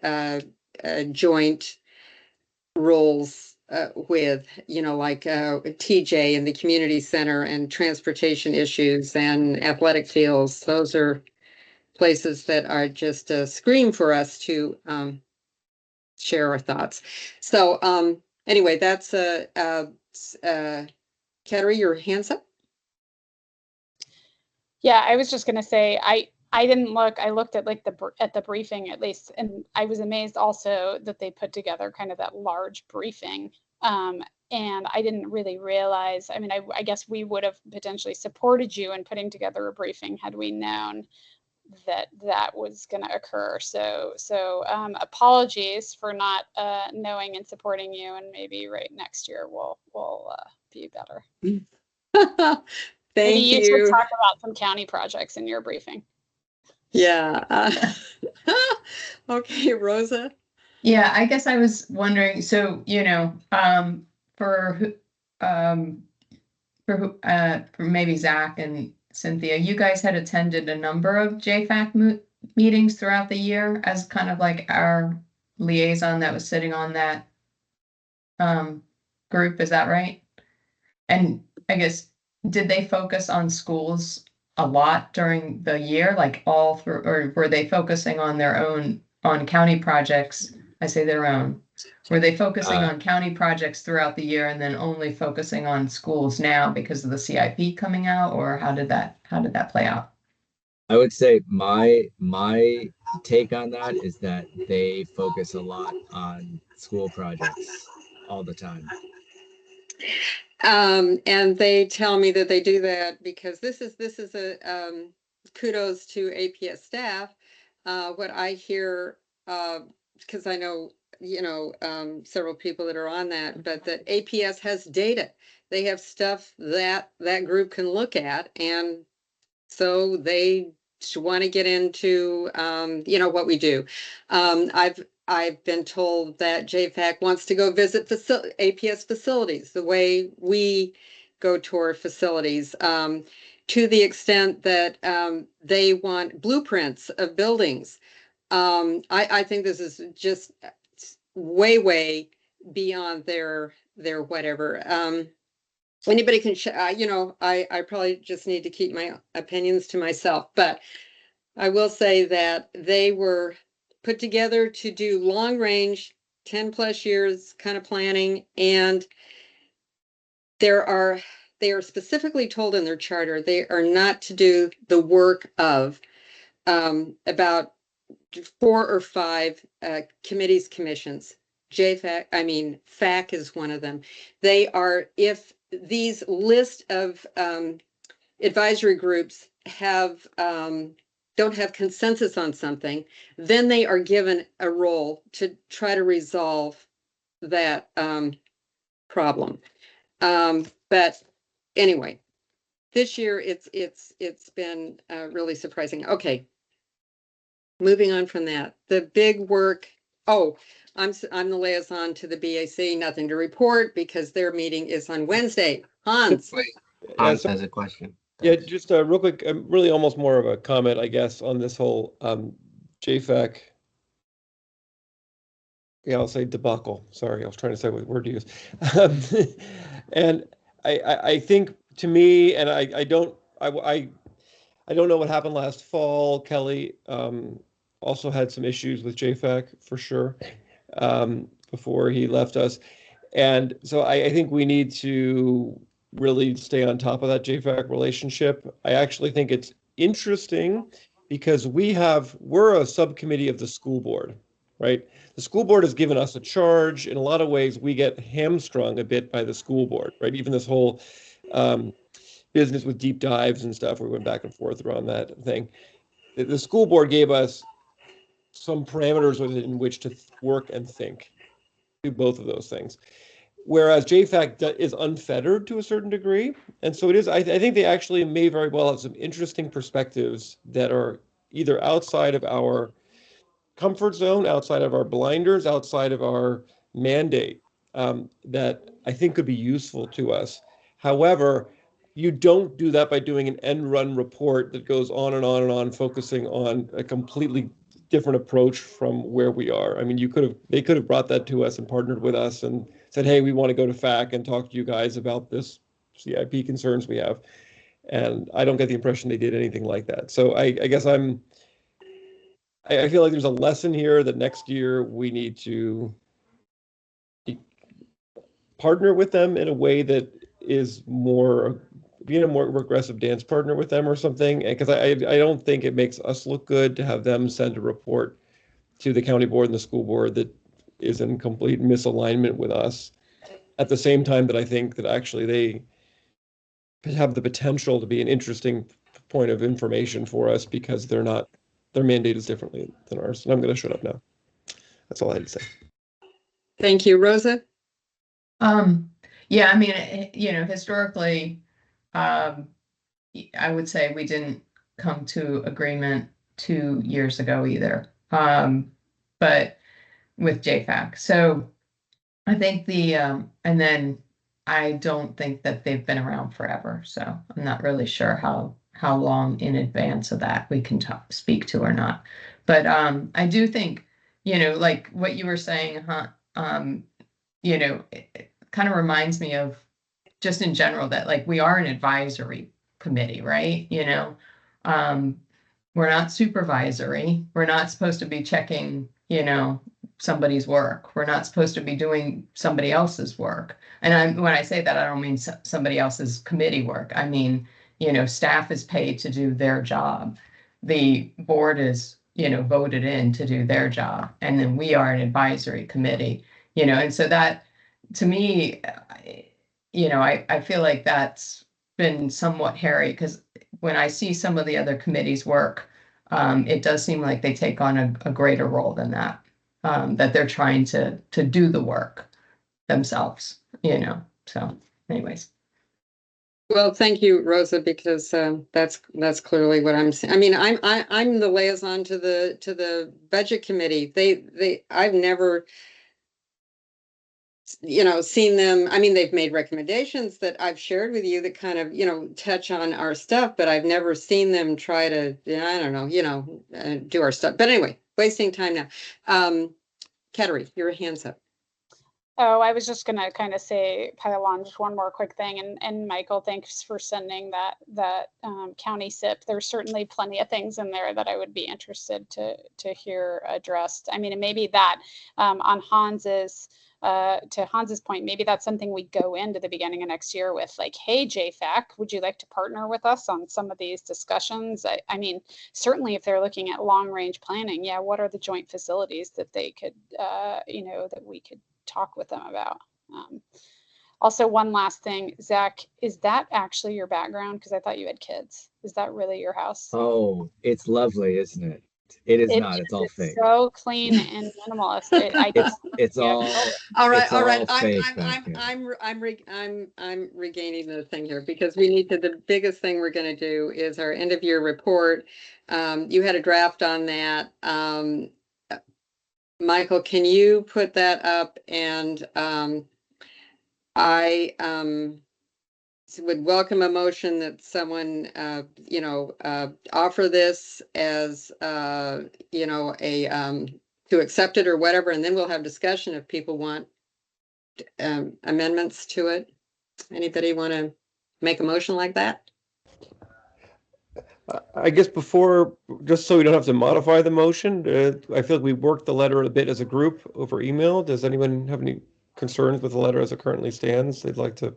joint roles with, like TJ and the community center and transportation issues and athletic fields. Those are places that are just a scream for us to share our thoughts. So anyway, that's Kateri, your hands up. Yeah, I was just going to say, I didn't look. I looked at at the briefing at least, and I was amazed also that they put together kind of that large briefing. And I didn't really realize. I mean, I guess we would have potentially supported you in putting together a briefing had we known that was going to occur. So apologies for not knowing and supporting you, and maybe next year we'll be better. Thank maybe you should you. talk about some county projects in your briefing. Yeah. Okay, Rosa. Yeah, I guess I was wondering, so, for maybe Zach and Cynthia, you guys had attended a number of JFAC meetings throughout the year as kind of like our liaison that was sitting on that group, is that right? And I guess, did they focus on schools a lot during the year, like all through, or were they focusing on their own, on county projects? I say their own, Were they focusing on county projects throughout the year and then only focusing on schools now because of the CIP coming out, or how did that play out? I would say my take on that is that they focus a lot on school projects all the time. And they tell me that they do that because this is a kudos to APS staff. What I hear, because I know several people that are on that, but that APS has data. They have stuff that group can look at, and so they want to get into what we do. I've been told that JFAC wants to go visit APS facilities the way we go tour facilities, to the extent that they want blueprints of buildings. I think this is just way beyond their whatever. Anybody can, I probably just need to keep my opinions to myself, but I will say that they were put together to do long range, 10+ years kind of planning. And they are specifically told in their charter, they are not to do the work of about 4 or 5 committees, commissions. FAC is one of them. They are, if these list of advisory groups have don't have consensus on something, then they are given a role to try to resolve that problem. But anyway, this year it's been really surprising. Okay, moving on from that, the big work. Oh, I'm the liaison to the BAC. Nothing to report because their meeting is on Wednesday. Hans. Wait, Yeah, Hans so- has a question. Yeah, Thanks. just real quick, really almost more of a comment, I guess, on this whole JFAC. Yeah, I'll say debacle. Sorry, I was trying to say what word to use. And I think, to me, and I don't know what happened last fall. Kelly also had some issues with JFAC for sure before he left us. And so I think we need to really stay on top of that JFAC relationship. I actually think it's interesting because we're a subcommittee of the school board, right? The school board has given us a charge. In a lot of ways, we get hamstrung a bit by the school board, right? Even this whole business with deep dives and stuff, we went back and forth around that thing. The school board gave us some parameters within which to work and think, do both of those things. Whereas JFAC is unfettered to a certain degree. And so it is, I think they actually may very well have some interesting perspectives that are either outside of our comfort zone, outside of our blinders, outside of our mandate, that I think could be useful to us. However, you don't do that by doing an end run report that goes on and on and on, focusing on a completely different approach from where we are. I mean, they could have brought that to us and partnered with us and said, hey, we want to go to FAC and talk to you guys about this CIP concerns we have. And I don't get the impression they did anything like that. So I guess I feel like there's a lesson here that next year we need to partner with them in a way that is being a more aggressive dance partner with them or something. Because I don't think it makes us look good to have them send a report to the county board and the school board that is in complete misalignment with us. At the same time that I think that actually they have the potential to be an interesting point of information for us because their mandate is differently than ours. And I'm going to shut up now. That's all I had to say. Thank you, Rosa. Yeah, I mean, historically, I would say we didn't come to agreement 2 years ago either, but with JFAC. So I think and then I don't think that they've been around forever. So I'm not really sure how long in advance of that we can speak to or not. But I do think, like what you were saying, it kind of reminds me of just in general that like we are an advisory committee, right? We're not supervisory. We're not supposed to be checking, somebody's work. We're not supposed to be doing somebody else's work. And when I say that, I don't mean somebody else's committee work. I mean, staff is paid to do their job. The board is, voted in to do their job. And then we are an advisory committee, and so that, to me, I feel like that's been somewhat hairy, because when I see some of the other committees work, it does seem like they take on a greater role than that. That they're trying to do the work themselves, so anyways. Well, thank you, Rosa, because that's clearly what I'm saying. I mean, I'm the liaison to the budget committee. I've never, seen them. I mean, they've made recommendations that I've shared with you that kind of, touch on our stuff, but I've never seen them try to, I don't know, do our stuff. But anyway, wasting time now. Kettering, your hand's up. Oh, I was just gonna kind of pile on just one more quick thing, and Michael, thanks for sending that county SIP. There's certainly plenty of things in there that I would be interested to hear addressed. I mean, and maybe that on Hans's to Hans's point, maybe that's something we go into the beginning of next year with, like, hey, JFAC, would you like to partner with us on some of these discussions? I mean, certainly if they're looking at long range planning, yeah, what are the joint facilities that they could, that we could talk with them about? Also, one last thing, Zach, is that actually your background? Because I thought you had kids. Is that really your house? Oh, it's lovely, isn't it? It is not. It's all fake. So clean and minimalist. It's all right. it's All right. fake back here. I'm regaining the thing here, because we need to. The biggest thing we're going to do is our end of year report. You had a draft on that. Michael, can you put that up? And I would welcome a motion that someone, offer this as, to accept it or whatever, and then we'll have discussion if people want amendments to it. Anybody want to make a motion like that? I guess before, just so we don't have to modify the motion, I feel like we worked the letter a bit as a group over email. Does anyone have any concerns with the letter as it currently stands they'd like to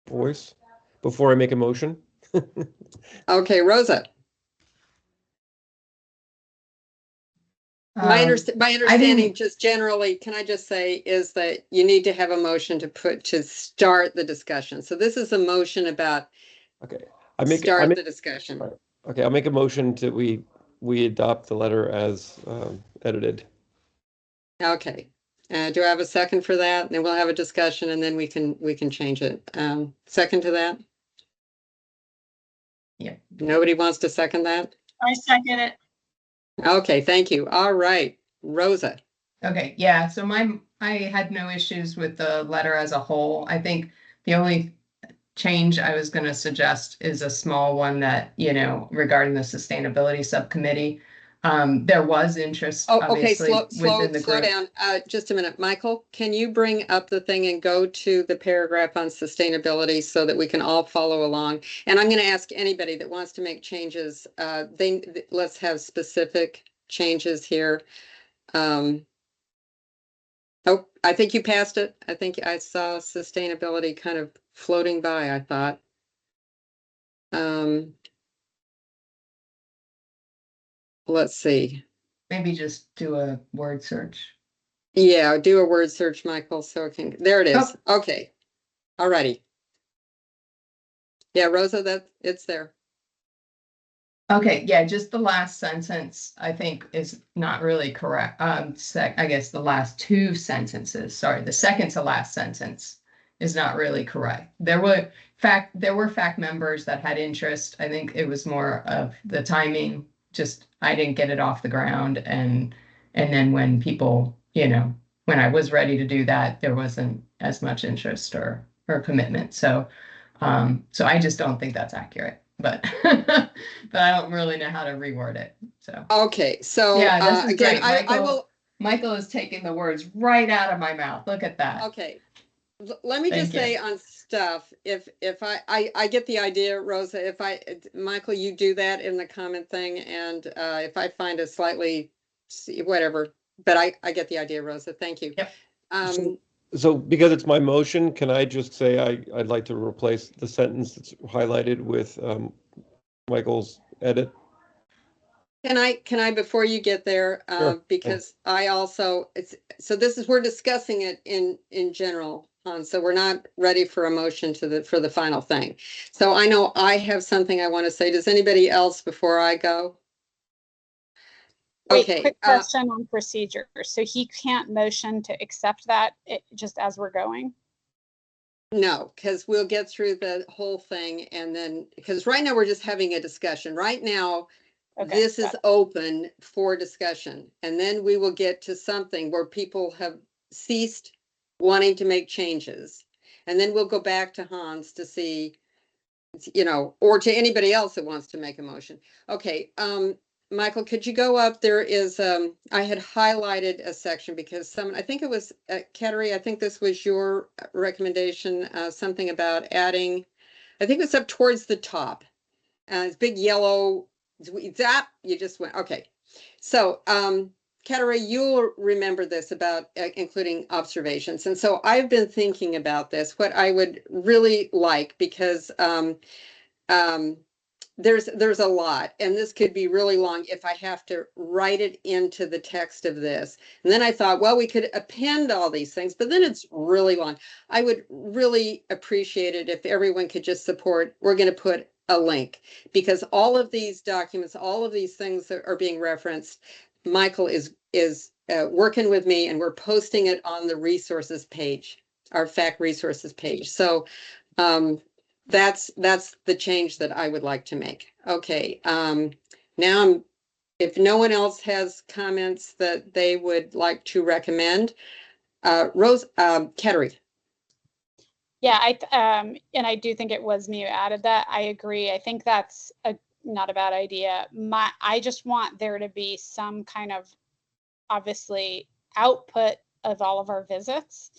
voice before I make a motion? Okay, Rosa. My understanding, just generally, can I just say, is that you need to have a motion to start the discussion. So this is a motion about the discussion. Okay, I'll make a motion to we adopt the letter as edited. Okay. Do I have a second for that? And then we'll have a discussion, and then we can change it. Second to that? Yeah. Nobody wants to second that? I second it. Okay, thank you. All right, Rosa. Okay, yeah, so I had no issues with the letter as a whole. I think the only change I was going to suggest is a small one that, regarding the sustainability subcommittee. There was interest, obviously, within the slow group. down. Just a minute. Michael, can you bring up the thing and go to the paragraph on sustainability so that we can all follow along? And I'm going to ask anybody that wants to make changes, let's have specific changes here. Oh, I think you passed it. I think I saw sustainability kind of floating by, I thought. Let's see. Maybe just do a word search. Yeah, do a word search, Michael, so it can, there it is. Oh. Okay. All righty. Yeah, Rosa, it's there. Okay, yeah, just the last sentence, I think, is not really correct. I guess the last two sentences, sorry, the second to last sentence is not really correct. There were FAC members that had interest. I think it was more of the timing. Just I didn't get it off the ground, and then when people, when I was ready to do that, there wasn't as much interest or commitment. So I just don't think that's accurate. But but I don't really know how to reword it. So okay, so yeah, this is again, great. I will. Michael is taking the words right out of my mouth. Look at that. Okay, let me just say on stuff. If I get the idea, Rosa. Michael, you do that in the comment thing, and if I find a slightly whatever, but I get the idea, Rosa. Thank you. Yep. So because it's my motion, can I just say I'd like to replace the sentence that's highlighted with Michael's edit? Can I, before you get there, Sure. because I also, so this is, we're discussing it in general. So we're not ready for a motion for the final thing. So I know I have something I want to say. Does anybody else before I go? Wait, Okay. quick question on procedure. So he can't motion to accept that just as we're going? No, because we'll get through the whole thing and then, because right now we're just having a discussion. Right now, Okay, this is got it. open for discussion. And then we will get to something where people have ceased wanting to make changes. And then we'll go back to Hans to see, or to anybody else that wants to make a motion. Okay, Michael, could you go up? There is, I had highlighted a section because I think it was, Kateri, I think this was your recommendation, something about adding, I think it was up towards the top. It's big yellow, zap, you just went, okay. So, Kateri, you'll remember this about including observations. And so I've been thinking about this, what I would really like, because there's a lot, and this could be really long if I have to write it into the text of this. And then I thought, well, we could append all these things, but then it's really long. I would really appreciate it if everyone could just support, we're going to put a link, because all of these documents, all of these things that are being referenced, Michael is working with me, and we're posting it on the resources page, our FAC resources page. So that's the change that I would like to make. Okay, now if no one else has comments that they would like to recommend, Kateri. Yeah, and I do think it was me who added that. I agree. I think that's not a bad idea. I just want there to be some kind of, obviously, output of all of our visits,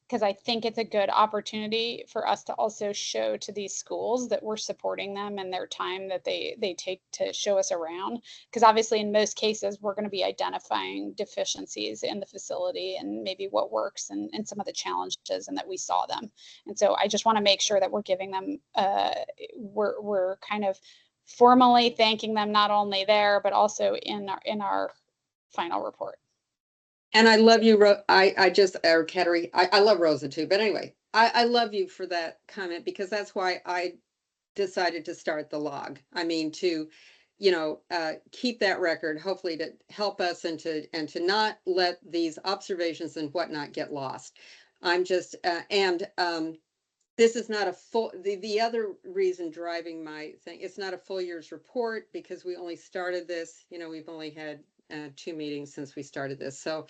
because I think it's a good opportunity for us to also show to these schools that we're supporting them and their time that they take to show us around. Because obviously in most cases, we're going to be identifying deficiencies in the facility and maybe what works and some of the challenges, and that we saw them. And so I just want to make sure that we're giving them, we're kind of formally thanking them, not only there, but also in our final report. And I love you, Kateri, I love Rosa too, but anyway, I love you for that comment, because that's why I decided to start the log. I mean, to, keep that record, hopefully to help us and to not let these observations and whatnot get lost. I'm just, this is not a full, the other reason driving my thing, it's not a full year's report, because we only started this, we've only had 2 meetings since we started this. So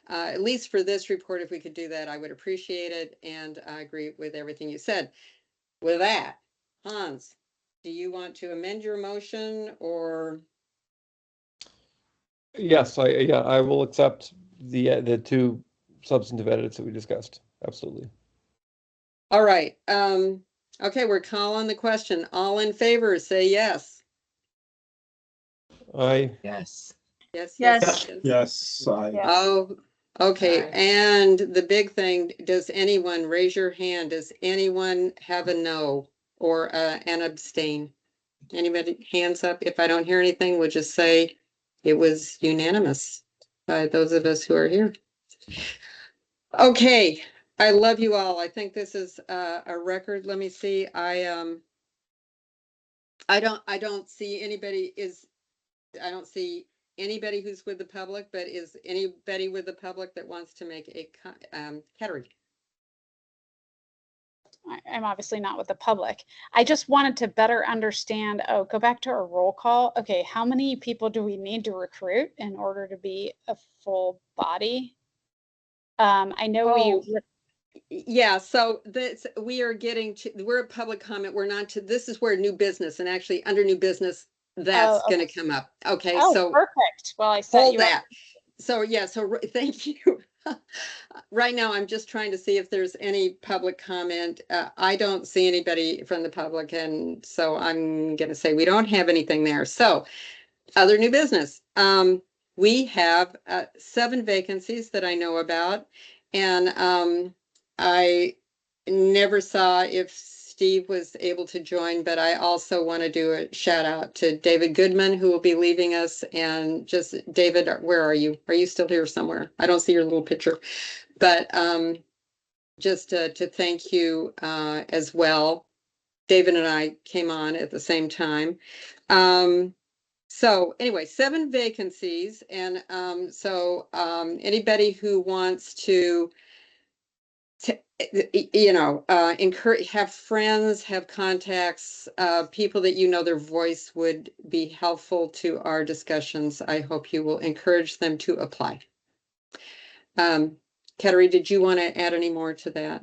at least for this report, if we could do that, I would appreciate it. And I agree with everything you said. With that, Hans, do you want to amend your motion, or? Yes, I will accept the 2 substantive edits that we discussed. Absolutely. All right. Okay, we're calling the question. All in favor, say yes. Aye. Yes. Yes, Yes. yes, yes. Yes, Yes. Oh, okay. Aye. And the big thing, does anyone raise your hand? Does anyone have a no or an abstain? Anybody, hands up? If I don't hear anything, we'll just say it was unanimous by those of us who are here. Okay, I love you all. I think this is a record. Let me see. I don't see anybody I don't see anybody who's with the public, but is anybody with the public that wants to make a Kateri? I'm obviously not with the public. I just wanted to better understand, go back to our roll call. Okay, how many people do we need to recruit in order to be a full body? I know Yeah, so we are getting to, we're a public comment. We're not to, this is where new business, and actually under new business, that's okay. going to come up. Okay, Oh, so perfect. Well, I set hold you up. that. So yeah, thank you. Right now, I'm just trying to see if there's any public comment. I don't see anybody from the public, and so I'm going to say we don't have anything there. So other new business. we have 7 vacancies that I know about. And I never saw if Steve was able to join, but I also want to do a shout out to David Goodman, who will be leaving us. And just, David, where are you? Are you still here somewhere? I don't see your little picture, but just to thank you as well. David and I came on at the same time. So anyway, 7 vacancies. And anybody who wants to encourage, have friends, have contacts, people that you know their voice would be helpful to our discussions, I hope you will encourage them to apply. Ketteri, did you want to add any more to that?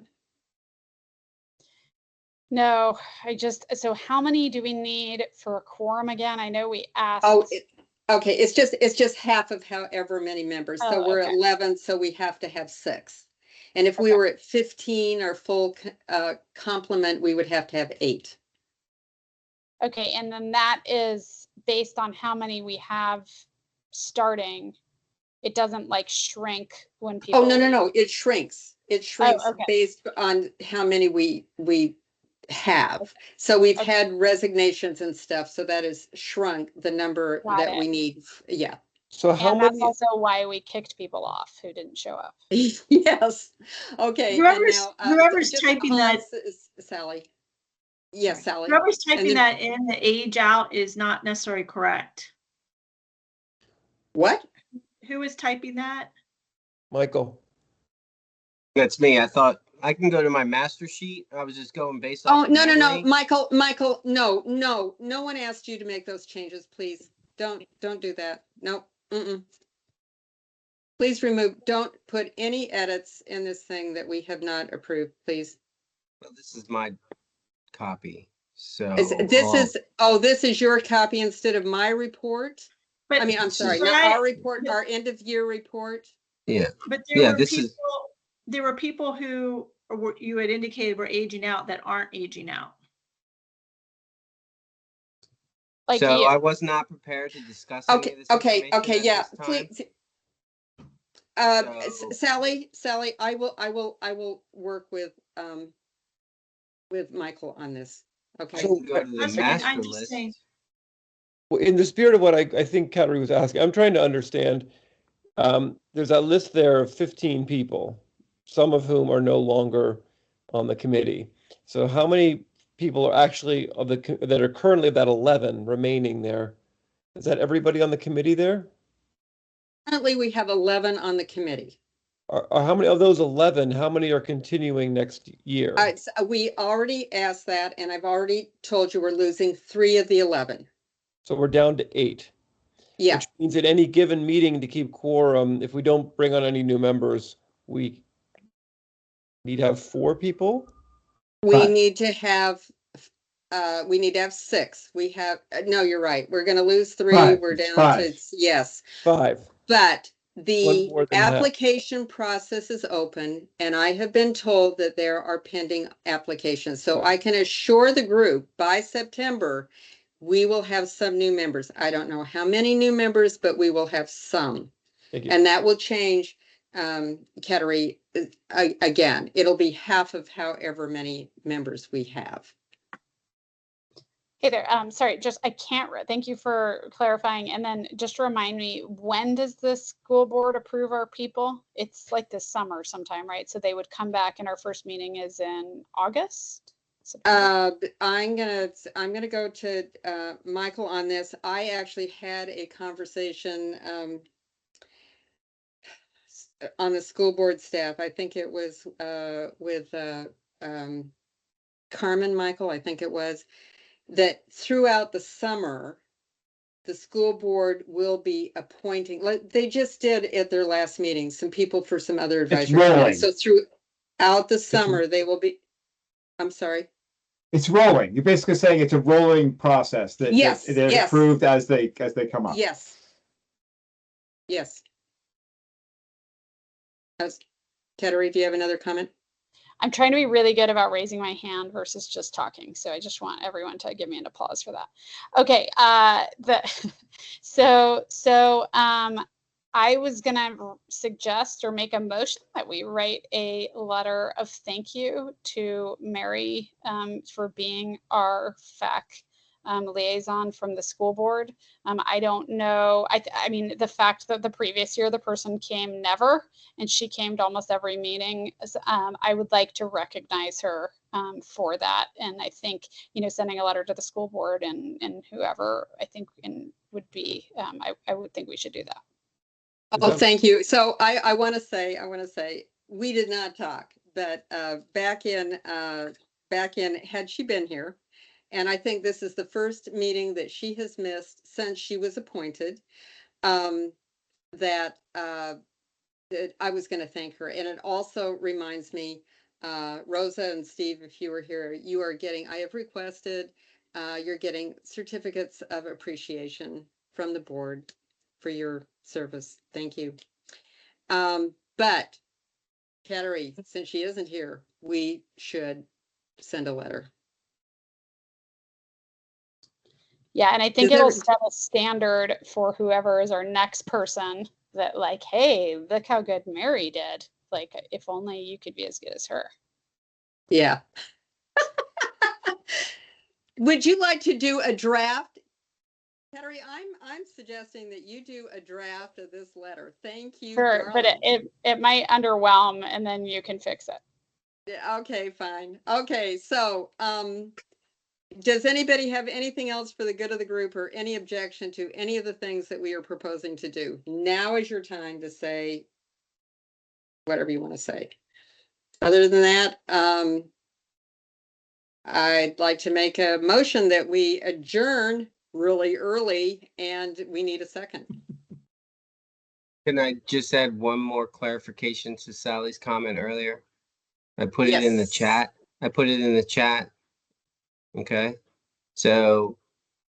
No, so how many do we need for a quorum again? I know we asked. Oh, okay, it's just half of however many members. So Oh, we're okay. at 11, so we have to have 6. And if we Okay. were at 15 or full complement, we would have to have 8. Okay, and then that is based on how many we have starting. It doesn't like shrink when people. Oh, no, it shrinks. It shrinks okay. based on how many we have. So we've Okay. had resignations and stuff, so that has shrunk the number Got that it. we need. Yeah. So how And that's many? also why we kicked people off who didn't show up. Yes. Okay. Whoever's, And now, whoever's just typing that, Sally. Yes, Sally. whoever's typing then- that in, the age out is not necessarily correct. What? Who is typing that? Michael. That's me. I thought I can go to my master sheet. I was just going based Oh, off. no, memory. Michael, no one asked you to make those changes, please. Don't do that. No. Please don't put any edits in this thing that we have not approved, please. Well, this is my copy. So this is your copy instead of my report? But I mean, I'm sorry, but not I- our report, our end of year report. yeah. But there were people who you had indicated were aging out that aren't aging out. Like So you. I was not prepared to discuss any of this information at yeah. this time. Please, So- Sally, I will work with Michael on this. Okay. I can go to the I'm master just list. saying. Well, in the spirit of what I think Ketteri was asking, I'm trying to understand. There's a list there of 15 people, some of whom are no longer on the committee. So how many people are actually that are currently that 11 remaining there? Is that everybody on the committee there? Currently, we have 11 on the committee. Or how many of those 11, how many are continuing next year? We already asked that, and I've already told you we're losing 3 of the 11. So we're down to 8. Yeah. Which means at any given meeting to keep quorum, if we don't bring on any new members, we need to have 4 people? We need to have 6. We have, no, you're right. We're going to lose 3. 5. We're down 5. to, yes. 5. But One the more than half. application process is open, and I have been told that there are pending applications. So I can assure the group by September, we will have some new members. I don't know how many new members, but we will have some. Thank you. And that will change, Ketteri, again, it'll be half of however many members we have. Hey there. Sorry, I can't. Thank you for clarifying. And then just remind me, when does the school board approve our people? It's like this summer sometime, right? So they would come back, and our first meeting is in August. September? I'm gonna go to Michael on this. I actually had a conversation on the school board staff. I think it was with Carmen, Michael, I think it was, that throughout the summer, the school board will be appointing, like they just did at their last meeting, some people for some other advisory committees. So throughout the summer, they will be, I'm sorry. It's rolling. You're basically saying it's a rolling process that they're approved as they come up. Yes. Ketteri, do you have another comment? I'm trying to be really good about raising my hand versus just talking. So I just want everyone to give me an applause for that. Okay. I was gonna suggest or make a motion that we write a letter of thank you to Mary for being our FAC liaison from the school board. I don't know. I mean, the fact that the previous year the person came never, and she came to almost every meeting. I would like to recognize her for that. And I think, you know, sending a letter to the school board and whoever I think would be, I would think we should do that. Oh, thank you. So I want to say, we did not talk, but back in, had she been here, and I think this is the first meeting that she has missed since she was appointed, that I was going to thank her. And it also reminds me, Rosa and Steve, if you were here, you are getting, I have requested, you're getting certificates of appreciation from the board for your service. Thank you. But Kateri, since she isn't here, we should send a letter. Yeah, and I think Does it'll every- set a standard for whoever is our next person that like, hey, look how good Mary did. Like, if only you could be as good as her. Yeah. Would you like to do a draft? Kateri, I'm suggesting that you do a draft of this letter. Thank you, Sure, but darling. it might underwhelm and then you can fix it. Yeah, okay, fine. Okay, so does anybody have anything else for the good of the group or any objection to any of the things that we are proposing to do? Now is your time to say whatever you want to say. Other than that, I'd like to make a motion that we adjourn really early, and we need a second. Can I just add one more clarification to Sally's comment earlier? I put it in the Yes. chat. I put it in the chat. Okay. So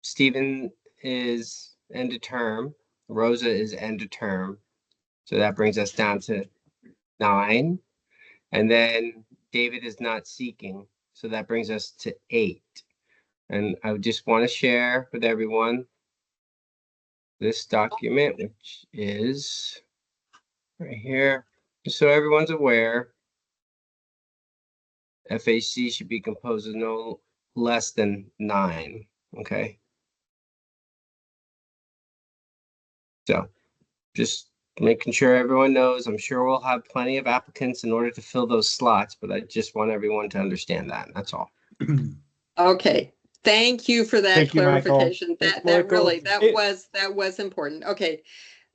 Stephen is end of term. Rosa is end of term. So that brings us down to 9. And then David is not seeking. So that brings us to 8. And I just want to share with everyone this document, which is right here, just so everyone's aware. FAC should be composed of no less than 9. Okay. So just making sure everyone knows. I'm sure we'll have plenty of applicants in order to fill those slots, but I just want everyone to understand that. That's all. Okay, thank you for that Thank you, Michael. clarification. Thanks, That Michael. really, that It- was important. Okay.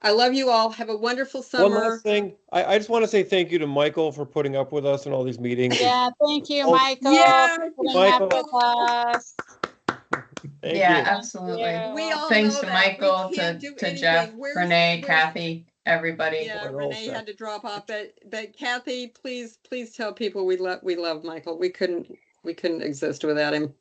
I love you all. Have a wonderful One summer. last thing, I just want to say thank you to Michael for putting up with us in all these meetings. Yeah, thank you, Oh, Michael, Yeah, for putting up Michael. with us. Thank Yeah, you. absolutely. Yeah. we all Thanks know to that. We Michael, can't to do Jeff, anything. Renee, Kathy, everybody. Yeah, We're all Renee set. had to drop off, but Kathy, please tell people we love Michael. We couldn't exist without him.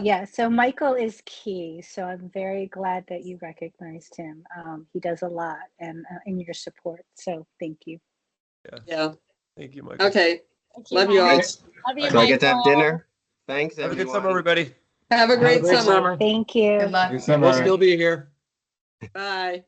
Yeah, so Michael is key. So I'm very glad that you recognized him. He does a lot and in your support. So thank you. Yeah. Thank you, Michael. Okay. Thank you, Love you all. Michael. Thanks. Love you, Do I get to have Michael. dinner? Thanks, Have a everyone. good summer, everybody. Have a great summer. Thank you. Good luck. Good summer. We'll still be here. Bye.